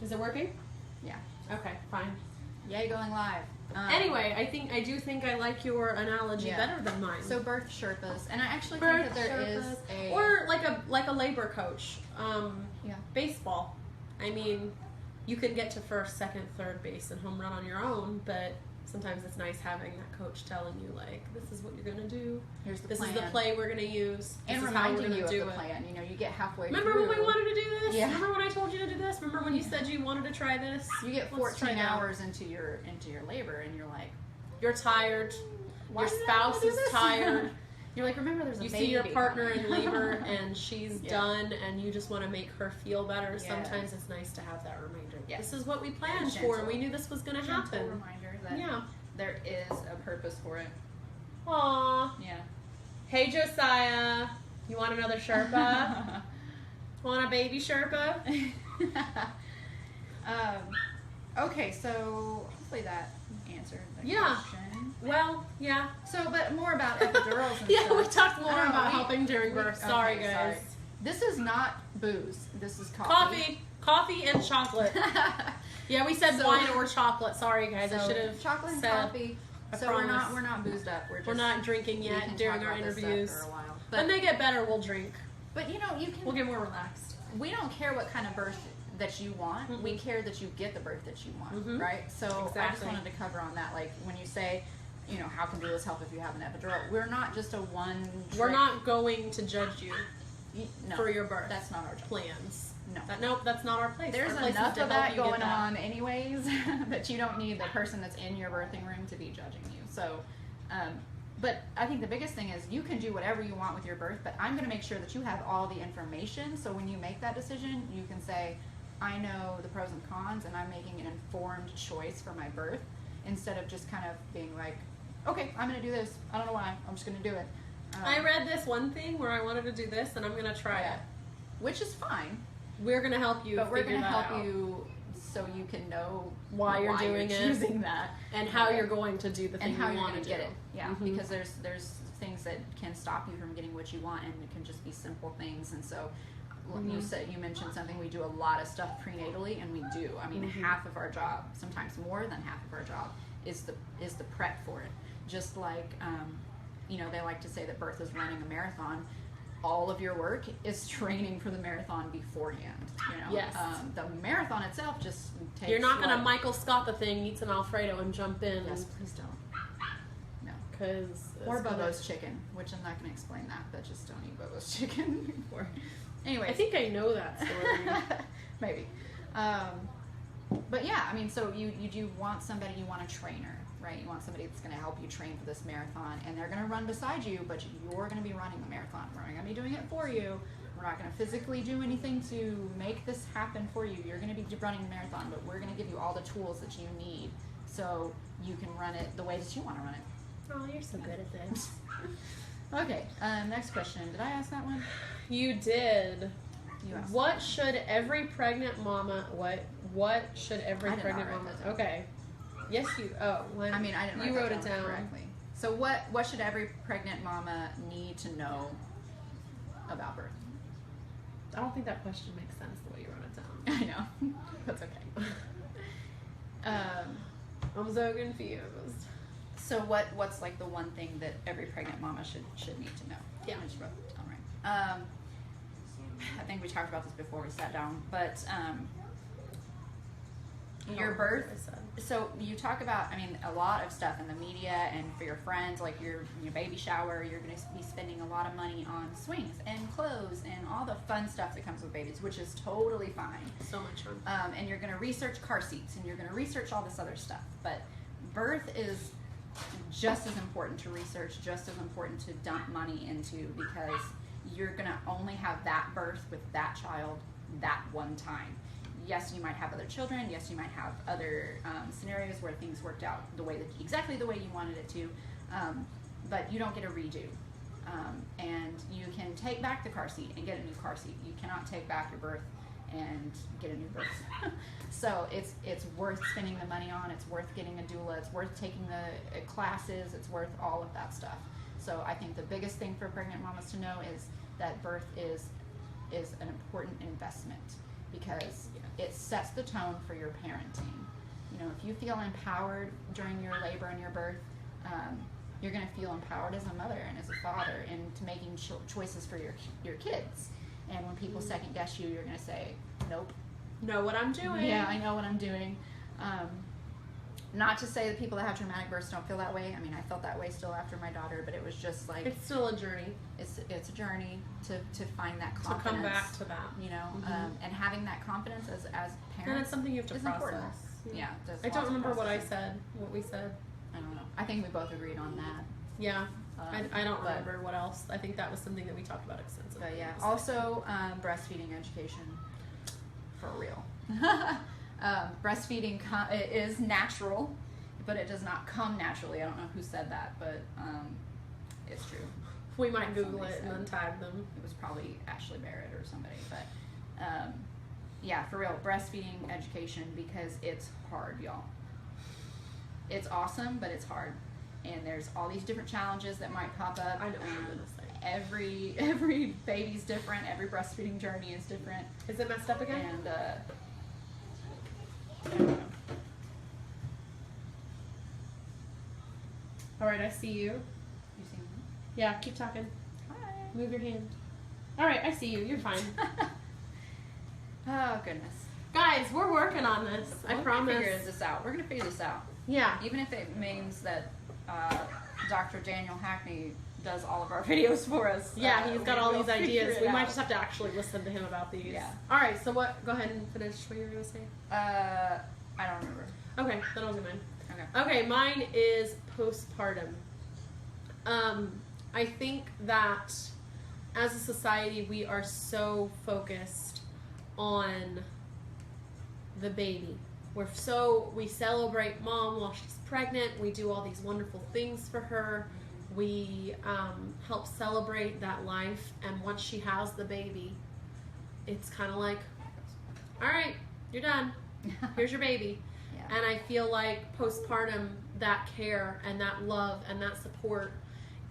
Is it working? Yeah. Okay, fine. Yay, going live. Anyway, I do think I like your analogy better than mine. So birth Sherpas, and I actually think that there is a or like a labor coach. Yeah. Baseball. I mean, you can get to first, second, third base and home run on your own, but sometimes it's nice having that coach telling you, like, this is what you're gonna do. Here's the this plan. is the play we're gonna use. And this is how we're reminding gonna you do of the it. plan. You know, you get halfway Remember through. when we wanted to do this? Yeah. Remember when I told you to do this? Remember when you said you wanted to try this? You get Let's 14 try that. hours into your labor, and you're like, You're tired. Why Your did I spouse wanna do is this? tired. You're like, remember, there's a You baby see your partner coming. in labor and she's Yeah. done and you just want to make her feel better. Yeah. Sometimes it's nice to have that reminder. Yeah. This is what we planned Gentle. for and we knew this was going to Gentle happen. reminder that Yeah. there is a purpose for it. Aww. Yeah. Hey Josiah, you want another Sherpa? Want a baby Sherpa? Okay, so hopefully that answered the Yeah. question. Well, yeah. So, but more about epidurals and Yeah, stuff. we talked more I know, about we- helping during birth. Sorry, okay, guys. sorry. This is not booze. This is coffee. Coffee and chocolate. Yeah, we said So- wine or chocolate. Sorry, guys. I So, should have chocolate and said. coffee. I So promise. we're not boozed up. We're not drinking we yet can during talk our about this stuff interviews. for a while. When they get better, we'll drink. But you know, you can. We'll get more relaxed. We don't care what kind of birth that you want. Mhm. We care that you get the birth that you want, Mhm. right? So I just Exactly. wanted to cover on that. Like when you say, you know, how can doulas help if you have an epidural? We're not just a one. We're not going to judge you no, for your birth That's not our job. plans. No. Nope, that's not our place. There's Our place is enough to of help that you get going that. on anyways that you don't need the person that's in your birthing room to be judging you. So, but I think the biggest thing is you can do whatever you want with your birth, but I'm going to make sure that you have all the information. So when you make that decision, you can say, I know the pros and cons and I'm making an informed choice for my birth instead of just kind of being like, okay, I'm going to do this. I don't know why. I'm just going to do it. I read this one thing where I wanted to do this and I'm going to try it. Which is fine. We're going to help you But we're figure going to that help out. you so you can know Why you're doing it. choosing that, And how Okay. you're going to do the thing and how you you're want going to to do. get it. Yeah, Mhm. because there's things that can stop you from getting what you want, and it can just be simple things. And so, you mentioned something. We do a lot of stuff prenatally, and we do. I mean, half of our job, sometimes more than half of our job, is the prep for it. Just like they like to say that birth is running a marathon. All of your work is training for the marathon beforehand. Yes. The marathon itself just takes. You're not going to what- Michael Scott the thing, eat some Alfredo, and jump in. Yes, please don't. No. Because Or Bobo's chicken, which I'm not going to explain that, but just don't eat Bobo's chicken before. Anyway, I think I know that story. maybe. But yeah, I mean, so you do want somebody, you want a trainer, right? You want somebody that's going to help you train for this marathon, and they're going to run beside you, but you're going to be running the marathon. We're not going to be doing it for you. We're not going to physically do anything to make this happen for you. You're going to be running the marathon, but we're going to give you all the tools that you need so you can run it the way that you want to run it. Oh, you're so good at this. Okay, next question. Did I ask that one? You did. You asked. What should every pregnant mama? What should every I did not pregnant write mama? that down. Okay. Yes, you. Oh, when, I mean, I didn't write you that wrote it down correctly. So what should every pregnant mama need to know about birth? I don't think that question makes sense the way you wrote it down. I know. That's okay. I'm so confused. So what's like the one thing that every pregnant mama should need to know? Yeah. I just wrote it down right. I think we talked about this before we sat down, but your birth. So you talk about, I mean, a lot of stuff in the media and for your friends, like your baby shower, you're going to be spending a lot of money on swings and clothes and all the fun stuff that comes with babies, which is totally fine. So much fun. And you're going to research car seats and you're going to research all this other stuff. But birth is just as important to research, just as important to dump money into, because you're going to only have that birth with that child that one time. Yes, you might have other children. Yes, you might have other scenarios where things worked out exactly the way you wanted it to, but you don't get a redo. And you can take back the car seat and get a new car seat. You cannot take back your birth and get a new birth. So it's worth spending the money on. It's worth getting a doula. It's worth taking the classes. It's worth all of that stuff. So I think the biggest thing for pregnant mamas to know is that birth is is an important investment because it sets the tone for your parenting. You know, if you feel empowered during your labor and your birth, you're going to feel empowered as a mother and as a father into making choices for your kids. And when people second guess you, you're going to say, nope. Know what I'm doing. Yeah, I know what I'm doing. Not to say that people that have traumatic births don't feel that way. I mean, I felt that way still after my daughter, but it was just like... It's still a journey. It's a journey to find that confidence. To come back to that. You know, and having that confidence as parents. And it's something you have to process. Important. Yeah. I don't remember what we said. I don't know. I think we both agreed on that. Yeah. I don't remember what else. I think that was something that we talked about extensively. But yeah. Also, breastfeeding education. For real. Breastfeeding is natural, but it does not come naturally. I don't know who said that, but it's true. We might Google it and then tag them. It was probably Ashley Barrett or somebody, but yeah, for real, breastfeeding education, because it's hard, y'all. It's awesome, but it's hard, and there's all these different challenges that might pop up. I know what you're gonna say. Every baby's different. Every breastfeeding journey is different. Is it messed up again? And I don't know. All right, I see you. You see me? Yeah, keep talking. Hi. Move your hand. All right, I see you. You're fine. Oh goodness. Guys, we're working on this. I promise. We're gonna figure this out. Yeah. Even if it means that Dr. Daniel Hackney does all of our videos for us. Yeah, he's got all these ideas. We might just have to actually listen to him about these. Yeah. All right, so what? Go ahead and finish what you were going to say. I don't remember. Okay, then I'll do mine. Okay. Okay, mine is postpartum. I think that as a society, we are so focused on the baby. We celebrate mom while she's pregnant. We do all these wonderful things for her. We help celebrate that life, and once she has the baby, it's kind of like, all right, you're done. Here's your baby. Yeah. And I feel like postpartum, that care and that love and that support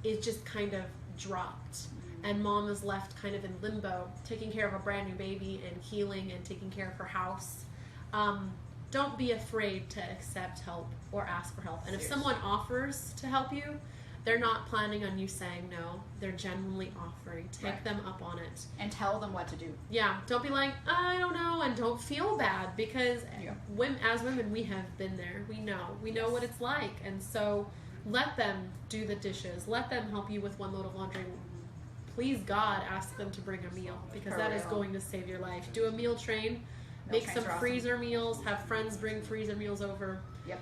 is just kind of dropped. And mom is left kind of in limbo, taking care of a brand new baby and healing and taking care of her house. Don't be afraid to accept help or ask for help. And if someone offers to help you, they're not planning on you saying no. They're genuinely offering. Take them up on it. And tell them what to do. Yeah. Don't be like, I don't know, and don't feel bad, because as women, we have been there. We know. We know what it's like. And so let them do the dishes. Let them help you with one load of laundry. Please, God, ask them to bring a meal, because that is going to save your life. Do a meal train. Make some freezer meals. Have friends bring freezer meals over. Yep.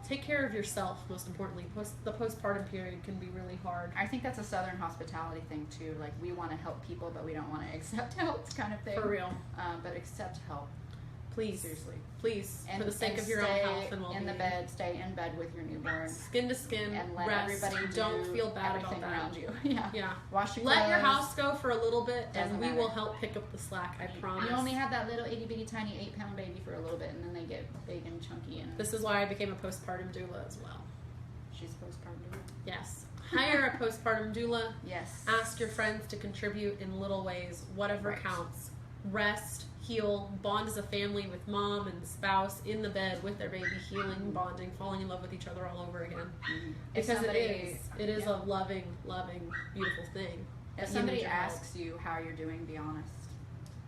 Take care of yourself, most importantly. The postpartum period can be really hard. I think that's a Southern hospitality thing, too. Like, we want to help people, but we don't want to accept help kind of thing. For real. But accept help. Please. Seriously. Please. And, for the sake of your own health and well-being. Stay in bed with your newborn. Skin to skin. And let rest. everybody don't feel bad about that. Around you. Yeah. Yeah. Wash your Let clothes. your house go for a little bit, and we matter. will help pick up the slack. I promise. You only have that little itty bitty tiny 8-pound baby for a little bit, and then they get big and chunky. And this is why I became a postpartum doula as well. She's a postpartum doula. Yes. Hire a postpartum doula. Yes. Ask your friends to contribute in little ways, whatever counts. Rest, heal, bond as a family with mom and spouse in the bed with their baby, healing, bonding, falling in love with each other all over again. Because it is a loving, beautiful thing. If somebody asks you how you're doing, be honest.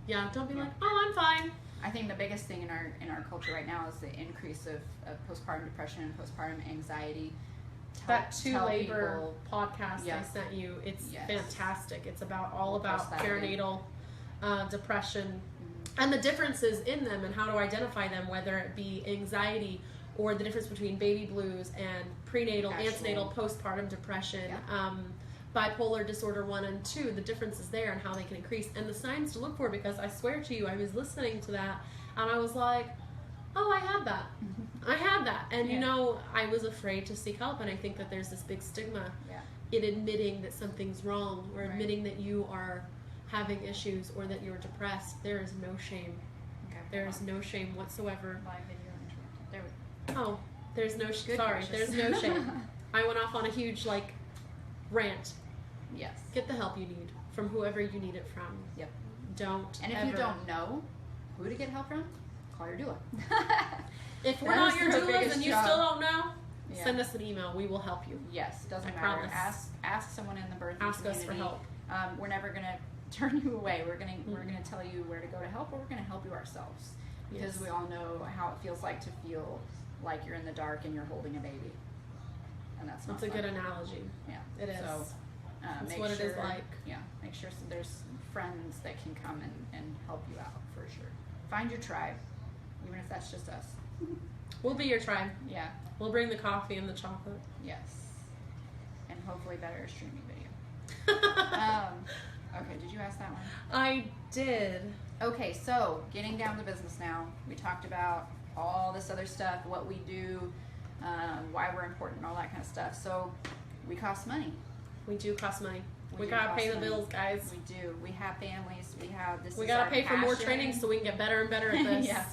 Yeah, don't be like, oh, I'm fine. I think the biggest thing in our culture right now is the increase of postpartum depression and postpartum anxiety. That 2 Labor podcast I sent you, it's fantastic. It's about perinatal depression and the differences in them and how to identify them, whether it be anxiety or the difference between baby blues and prenatal, antenatal, postpartum depression, bipolar disorder 1 and 2, the differences there and how they can increase, and the signs to look for, because I swear to you, I was listening to that and I was like, oh, I had that. I had that. And, you know, I was afraid to seek help, and I think that there's this big stigma in admitting that something's wrong or admitting that you are having issues or that you're depressed. There is no shame. Okay. There is no shame whatsoever. Live video interrupted. There we go. Oh, there's no there's no shame. I went off on a huge, rant. Yes. Get the help you need from whoever you need it from. Yep. Don't. And if ever. you don't know who to get help from, call your doula. If we're not your doulas biggest and you job. still don't know, Yeah. send us an email. We will help you. Yes, doesn't I matter. promise. Ask someone in the birthing Ask community. us for help. We're never gonna turn you away. We're gonna tell you where to go to help, or we're gonna help you ourselves, because Yes. we all know how it feels like to feel like you're in the dark and you're holding a baby, and that's not That's a fun. good analogy. Yeah, It is. So, That's make what it sure, is like. Yeah, make sure there's friends that can come and help you out for sure. Find your tribe, even if that's just us. We'll be your tribe. Yeah. We'll bring the coffee and the chocolate. Yes. And hopefully better streaming video. Okay, did you ask that one? I did. Okay, so getting down to business now. We talked about all this other stuff, what we do, why we're important, all that kind of stuff. So we cost money. We do cost money. We do gotta cost pay the money. bills, guys. We do. We have families. We have this. We is gotta our pay for more passion. training so we can get better and better at this. Yeah.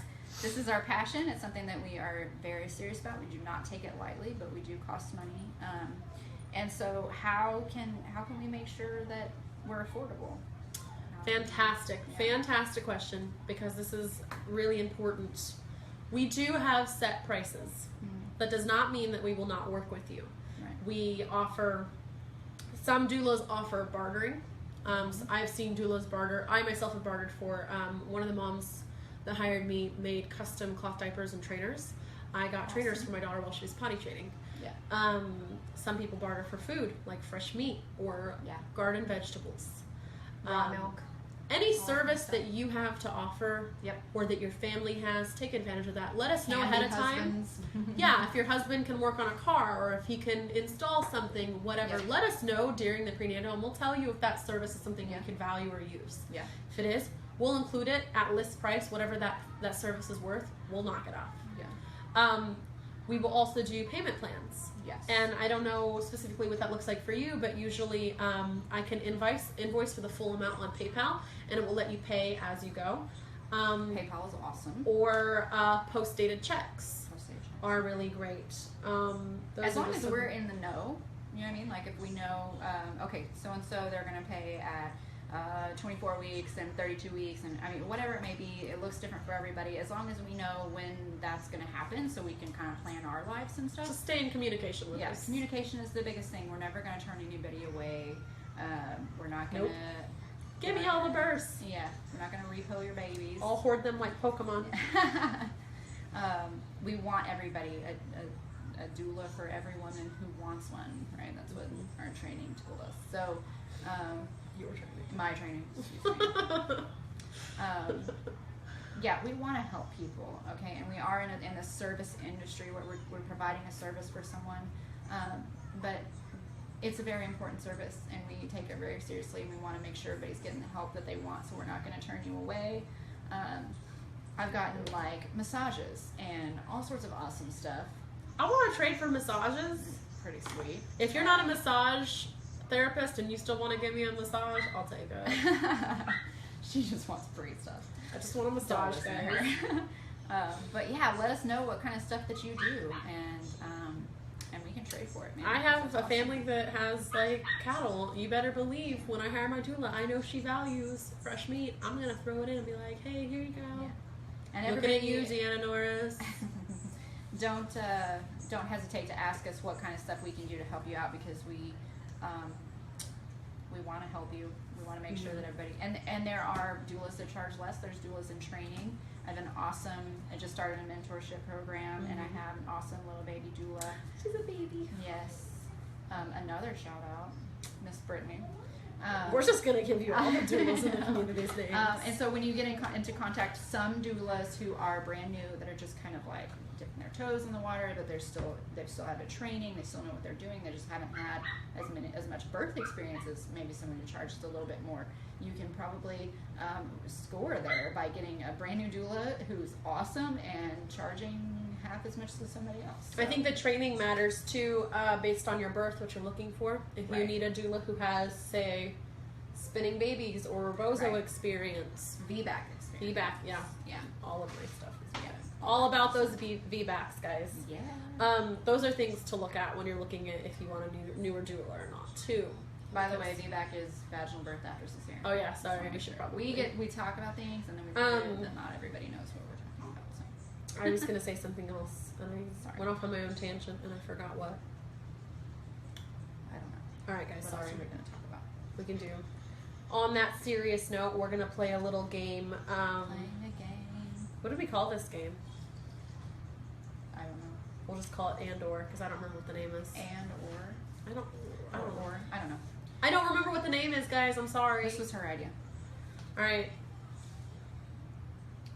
This is our passion. It's something that we are very serious about. We do not take it lightly, but we do cost money. And so, how can we make sure that we're affordable? Fantastic, fantastic question, because this is really important. We do have set prices. That does not mean that we will not work with you. Right. We offer, some doulas offer bartering. So I've seen doulas barter. I myself have bartered for one of the moms that hired me made custom cloth diapers and trainers. I got trainers for my daughter while she was potty training. Yeah. Some people barter for food, like fresh meat or garden vegetables. Raw milk. Any All service that that you have to offer, Yep. or that your family has, take advantage of that. Let us know Handy ahead of time. husbands. Yeah, if your husband can work on a car, or if he can install something, whatever, Yep. let us know during the prenatal, and we'll tell you if that service is something Yeah. you can value or use. Yeah. If it is, we'll include it at list price, whatever that service is worth. We'll knock it off. Yeah. We will also do payment plans. Yes. And I don't know specifically what that looks like for you, but usually I can invoice for the full amount on PayPal, and it will let you pay as you go. PayPal is awesome. Or post-dated checks Postage. are really great. Those As are long just as some- we're in the know, you know what I mean? Like if we know, okay, so-and-so, they're going to pay at 24 weeks and 32 weeks, and I mean, whatever it may be, it looks different for everybody. As long as we know when that's going to happen, so we can kind of plan our lives and stuff. just stay in communication with Yes, us. communication is the biggest thing. We're never going to turn anybody away. We're not going to... Nope. Give me all the bursts. Yeah, we're not going to repo your babies. I'll hoard them like Pokemon. We want everybody, a doula for every woman who wants one, right? That's what our training told us. So, Your training. my training, excuse me. Yeah, we want to help people, okay? And we are in the service industry where we're providing a service for someone, but it's a very important service, and we take it very seriously, and we want to make sure everybody's getting the help that they want, so we're not going to turn you away. I've gotten like massages and all sorts of awesome stuff. I want to trade for massages. Pretty sweet. If you're not a massage therapist and you still want to give me a massage, I'll take it. She just wants free stuff. I just want a massage, Don't listen to guys. her. But yeah, let us know what kind of stuff that you do, and we can trade for it. Man. I have That's a awesome. family that has like cattle. You better believe when I hire my doula, I know she values fresh meat. I'm gonna throw it in and be like, hey, here you go. Yeah. And Looking at everybody, you, Deanna Norris. don't hesitate to ask us what kind of stuff we can do to help you out, because we want to help you. We want to make sure that everybody, and there are doulas that charge less. There's doulas in training. I just started a mentorship program, and I have an awesome little baby doula. She's a baby. Yes. Another shout out, Miss Brittany. We're just gonna give you all the doulas in the community's names. And so when you get into contact, some doulas who are brand new, that are just kind of like dipping their toes in the water, but they still have a training, they still know what they're doing, they just haven't had as much birth experience as maybe someone who charges a little bit more. You can probably score there by getting a brand new doula who's awesome and charging half as much as somebody else. So. I think the training matters too, based on your birth, what you're looking for. If you Right. need a doula who has, say, spinning babies or Rebozo Right. experience, VBAC experience. VBAC, yeah, Yeah. all of my stuff is Yeah. all about those VBACs, guys. Yeah. Those are things to look at when you're looking at if you want a newer doula or not too. By the way, VBAC is vaginal birth after cesarean. Oh yeah, sorry, I should probably. We talk about things and then we forget that not everybody knows what we're talking about. So. I was gonna say something else and I went off on my own tangent and I forgot what. I don't know. All right, guys. What Sorry. else are we gonna talk about? We can do. On that serious note, we're gonna play a little game. Playing a game. What do we call this game? I don't know. We'll just call it and/or because I don't remember what the name is. And or. I don't know. I don't know. I don't remember what the name is, guys. I'm sorry. This was her idea. All right.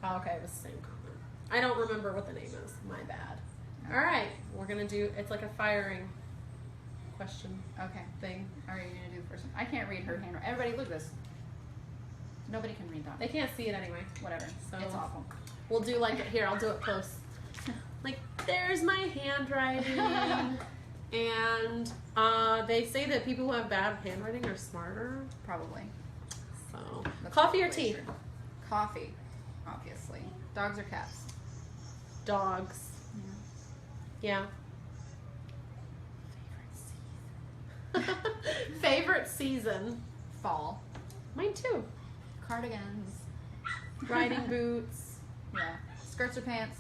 Oh, okay, it was the same comment. I don't remember what the name is. My bad. Okay. All right, we're gonna do. It's like a firing question Okay. thing. All right, you're gonna do the first one. I can't read her handwriting. Everybody, look at this. Nobody can read that. They can't see it anyway. Whatever. So It's awful. We'll do like here. I'll do it close. Like there's my handwriting. And they say that people who have bad handwriting are smarter. Probably. So, That's coffee or probably tea? true. Coffee, obviously. Dogs or cats? Dogs. Yeah. Favorite season? Fall. Mine too. Cardigans. Riding boots. Yeah. Skirts or pants?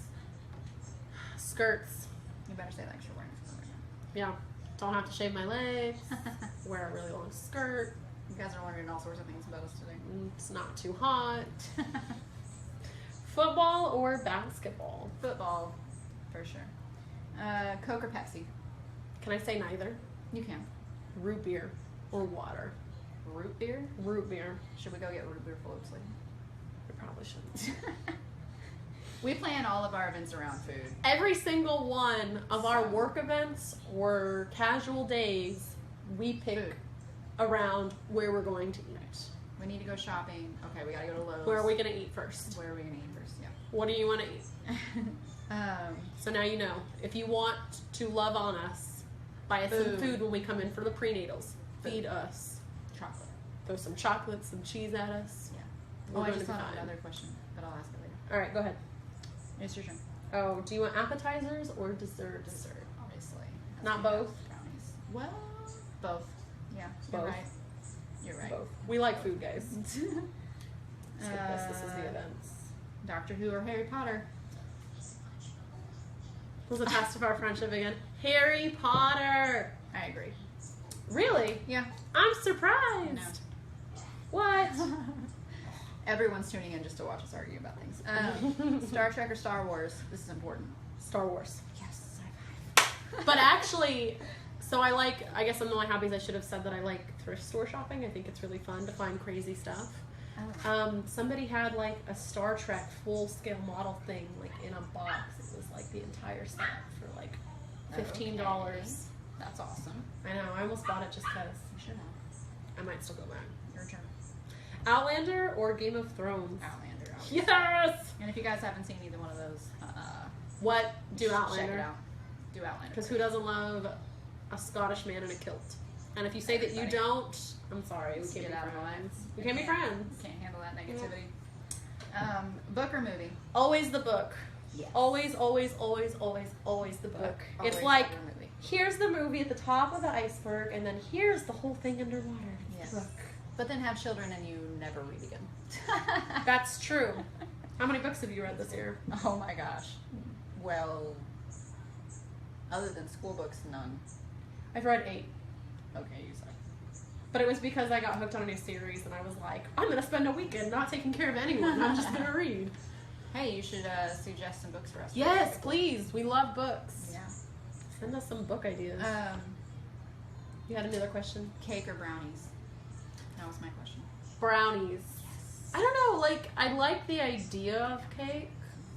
Skirts. You better say like you're wearing a skirt right Yeah. Don't have to shave my legs. now. Wear a really long skirt. You guys are wondering all sorts of things about us today. It's not too hot. Football or basketball? Football, for sure. Coke or Pepsi? Can I say neither? You can. Root beer or water? Root beer? Root beer. Should we go get root beer floats later? I probably shouldn't. We plan all of our events around food. Every single one of our work events or casual days, we pick Food. around where we're going to eat. We need to go shopping. Okay, we gotta go to Lowe's. Where are we going to eat first? Where are we gonna eat first? Yeah. What do you want to eat? So now you know. If you want to love on us, buy us some Food. food when we come in for the prenatals. Feed us. Chocolate. Throw some chocolate, some cheese at us. Yeah. We're I going just to be thought of fine. another question, but I'll ask it later. All right, go ahead. It's your turn. Oh, do you want appetizers or desserts? Dessert, obviously. Has Not to be both? Brownies. Well, both. Yeah, Both. you're right. You're right. Both. We like food, guys. Let's get this. This is the events. Doctor Who or Harry Potter? It was a test of our friendship again. Harry Potter. I agree. Really? Yeah. I'm surprised. No. What? Everyone's tuning in just to watch us argue about things. Star Trek or Star Wars? This is important. Star Wars. Yes. But actually, so I guess some of my hobbies, I should have said that I like thrift store shopping. I think it's really fun to find crazy stuff. Oh. Somebody had like a Star Trek full-scale model thing like in a box. It was like the entire set for like $15. Okay. That's awesome. I know, I almost bought it just because. You should have. I might still go back. Your turn. Outlander or Game of Thrones? Outlander. Obviously. Yes! And if you guys haven't seen either one of those, What? Do check it Outlander. out. Do Outlander. Because who doesn't love a Scottish man in a kilt? And if you say that you Everybody. don't, I'm sorry, we can't Get be out of my friends. life. We can't be friends. Can't handle that negativity. Book or movie? Always the book. Yes. Always, always, always, always, always the book. Always It's like, book or movie. here's the movie at the top of the iceberg, and then here's the whole thing underwater. Yes. Book. But then have children and you never read again. That's true. How many books have you read this year? Oh my gosh. Well, other than school books, none. I've read 8. Okay, you suck. But it was because I got hooked on a new series, and I was like, I'm going to spend a weekend not taking care of anyone. I'm just going to read. Hey, you should suggest some books for us. Yes, please. We love books. Yeah. Send us some book ideas. You had another question? Cake or brownies? That was my question. Brownies. Yes. I don't know, like, I like the idea of cake.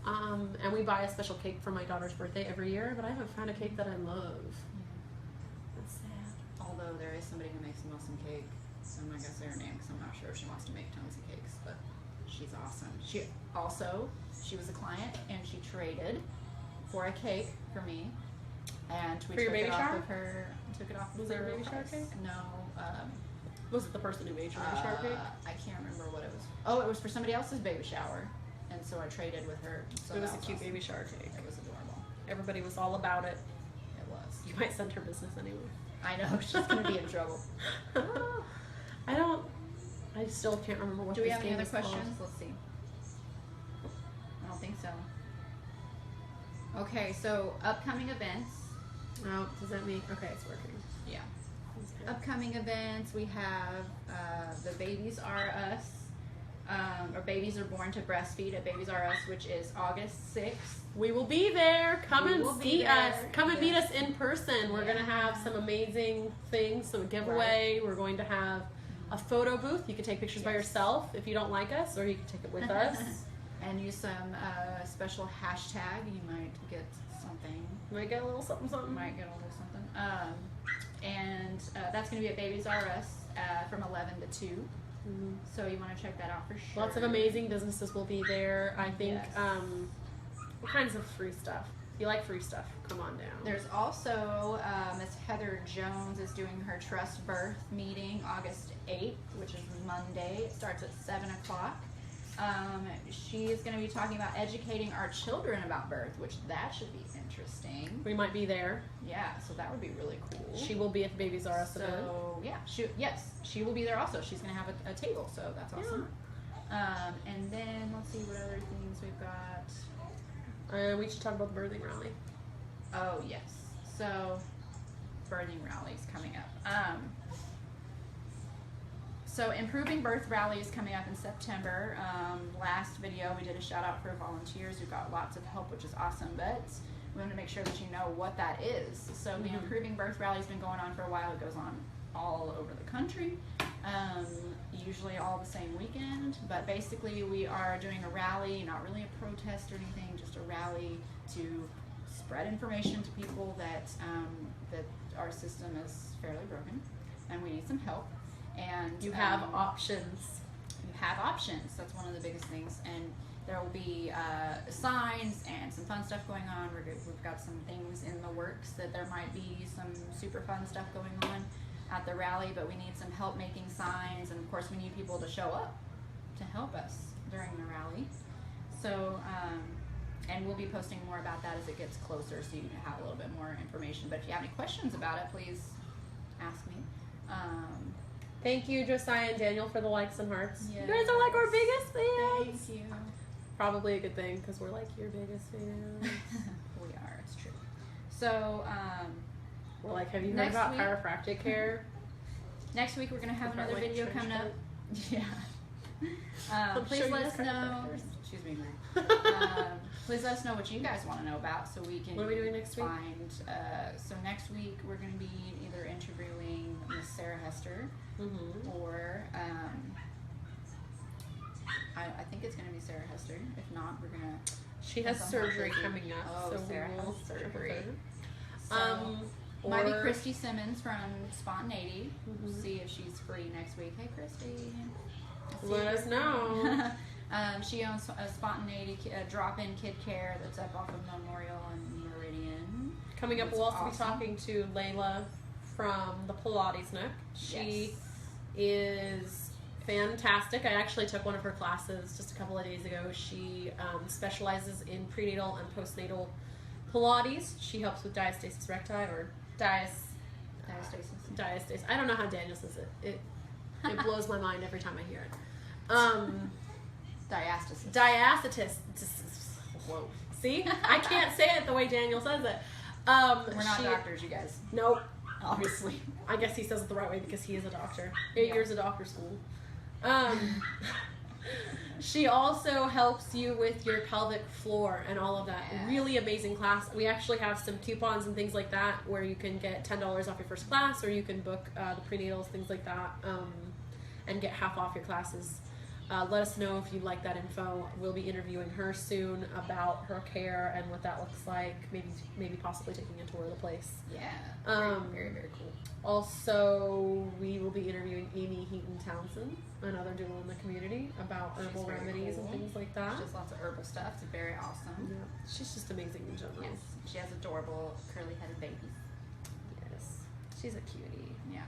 And we buy a special cake for my daughter's birthday every year, but I haven't found a cake that I love. That's sad. Although there is somebody who makes an awesome cake. So I'm not going to say her name because I'm not sure if she wants to make tons of cakes, but she's awesome. She was a client and she traded for a cake for me. And we For your took baby it off shower? of her. Took it off of Was it her a baby shower price. cake? No. Was it the person who made your baby shower cake? I can't remember what it was. Oh, it was for somebody else's baby shower. And so I traded with her. So It was that a cute awesome. baby shower cake. It was adorable. Everybody was all about it. It was. You might send her business anyway. I know, she's going to be in trouble. I still can't remember what Do we this have any game other is called. questions? Let's see. I don't think so. Okay, so upcoming events. Oh, does that mean? Okay, it's working. Yeah. Okay. Upcoming events, we have the Babies Are Us, or Babies Are Born to Breastfeed at Babies Are Us, which is August 6th. We will be there. Come We and will be see us. there. Come and meet Yes. us in person. We're going to have some amazing things, some giveaway. We're going to have a photo booth. You can take pictures by yourself if you don't like us, or you can take it with us. And use some special hashtag. You might get something. You might get a little something, something. Might get a little something. And that's going to be at Babies R Us from 11 to 2. Mm-hmm. So you want to check that out for sure. Lots of amazing businesses will be there. I think Yes. all kinds of free stuff. If you like free stuff, come on down. There's also Miss Heather Jones is doing her Trust Birth meeting August 8th, which is Monday. It starts at 7 o'clock. She is going to be talking about educating our children about birth, which that should be interesting. We might be there. Yeah, so that would be really cool. She will be at the Babies R Us event. So yeah, she will be there also. She's going to have a table, so that's awesome. And then let's see what other things we've got. We should talk about the birthing rally. Oh yes, so birthing rallies coming up. So improving birth rally is coming up in September. Last video we did a shout out for volunteers who got lots of help, which is awesome, but we want to make sure that you know what that is. So the improving birth rally has been going on for a while. It goes on all over the country, usually all the same weekend, but basically we are doing a rally, not really a protest or anything, just a rally to spread information to people that that our system is fairly broken and we need some help. And You have options. you have options. That's one of the biggest things. And there will be signs and some fun stuff going on. We've got some things in the works that there might be some super fun stuff going on at the rally, but we need some help making signs, and of course we need people to show up to help us during the rally. So, and we'll be posting more about that as it gets closer, so you have a little bit more information. But if you have any questions about it, please ask me. Thank you, Josiah and Daniel, for the likes and hearts. Yes. You guys are like our biggest fans. Thank you. Probably a good thing because we're like your biggest fans. We are, it's true. So, We're like, have you heard Next about week- chiropractic care? next week we're going to have About, another like, video trench coming up. coat? Yeah. I'm Please sure you let guys us know. chiropractors. Excuse me, Mary. Please let us know what you guys want to know about, so we can What are we doing next week? find. So next week we're going to be either interviewing Miss Sarah Hester, or I think it's going to be Sarah Hester. If not, we're going to. She has surgery coming up. Oh, so Sarah we will has surgery. check with So, her. might be Or- Christy Simmons from Spontaneity. We'll see if she's free next week. Hey, Christy. Let us know. She owns a Spontaneity drop-in kid care that's up off of Memorial and Meridian. Coming up, It's we'll also awesome. be talking to Layla from the Pilates Nook. She Yes. is fantastic. I actually took one of her classes just a couple of days ago. She specializes in prenatal and postnatal Pilates. She helps with diastasis recti or Diastasis. diastasis. I don't know how Daniel says it. It blows my mind every time I hear it. Diastasis. Diastasis. Whoa. See? I can't say it the way Daniel says it. We're not doctors, you guys. Nope. Obviously. I guess he says it the right way because he is a doctor. 8 Yeah. years of doctor school. She also helps you with your pelvic floor and all of that. Yeah. Really amazing class. We actually have some coupons and things like that where you can get $10 off your first class, or you can book the prenatals, things like that, and get half off your classes. Let us know if you'd like that info. We'll be interviewing her soon about her care and what that looks like. Maybe possibly taking a tour of the place. Yeah. Very, very cool. Also, we will be interviewing Amy Heaton Townsend, another doula in the community, about She's herbal very remedies cool. and things like that. Just lots of herbal stuff. It's very awesome. Yeah, she's just amazing in general. Yes. She has adorable curly-headed babies. Yes. She's a cutie. Yeah.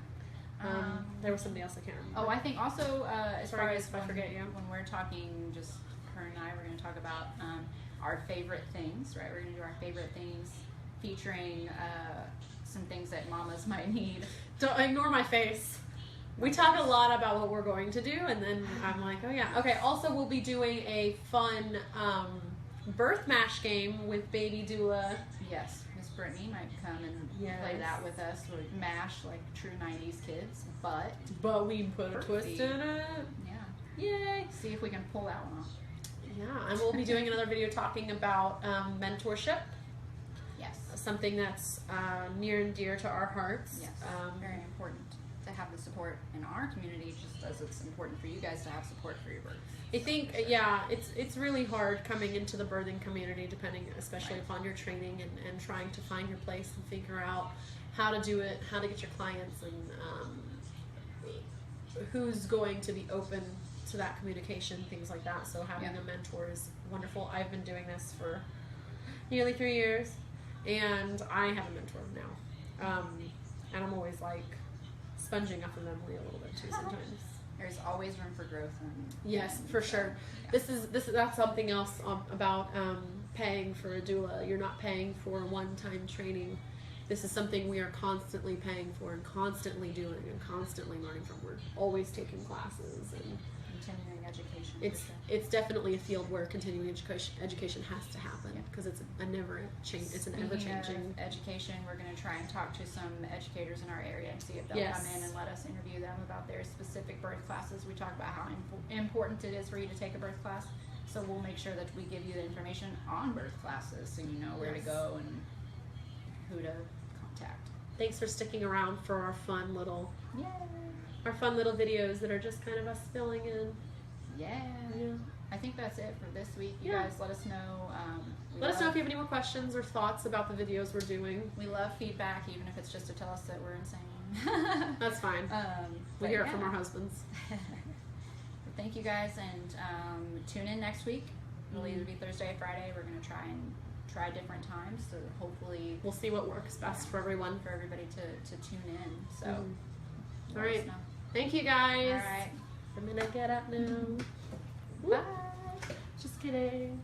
There was somebody else I can't remember. Oh, I think also as Sorry, far guys, as if I forget you. when we're talking, just her and I, we're going to talk about our favorite things, right? We're going to do our favorite things, featuring some that mamas might need. Don't ignore my face. We talk a lot about what we're going to do, and then I'm like, oh yeah. Okay, also we'll be doing a fun birth mash game with baby doula. Yes, Miss Brittany might come and Yes. play that with us. We mash like true 90s kids, but we put a twist in it. yeah. Yay! See if we can pull that one off. Yeah, and we'll be doing another video talking about mentorship, Yes. something that's near and dear to our hearts. Yes. Very important to have the support in our community, just as it's important for you guys to have support for your birth. I think, yeah, it's really hard coming into the birthing community, depending especially Right. upon your training and trying to find your place and figure out how to do it, how to get your clients, and who's going to be open to that communication, things like that. So having Yeah. a mentor is wonderful. I've been doing this for nearly 3 years, and I have a mentor now. And I'm always like sponging off of Emily a little bit too sometimes. There's always room for growth. Yes, and for so, sure. yeah. That's something else about paying for a doula. You're not paying for one-time training. This is something we are constantly paying for and constantly doing and constantly learning from. We're always taking classes, and Continuing education. for it's sure. it's definitely a field where continuing education has to happen, because it's a never change. It's an ever Speaking changing. of education, we're going to try and talk to some educators in our area and see if they'll Yes. come in and let us interview them about their specific birth classes. We talk about how important it is for you to take a birth class, so we'll make sure that we give you the information on birth classes so you know where to Yes. go and who to contact. Thanks for sticking around for our fun little Yay! videos that are just kind of us filling in. Yeah. Yeah. I think that's it for this week. You Yeah. guys let us know. Let us know if you have any more questions or thoughts about the videos we're doing. We love feedback, even if it's just to tell us that we're insane. That's fine. We But hear it from yeah. our husbands. Thank you guys, and tune in next week. It'll either be Thursday or Friday. We're going to try different times, so hopefully We'll see what works best for everyone. for everybody to tune in. So Mhm. let All us right. know. Thank you guys. All right. I'm gonna get up now. Bye. Just kidding.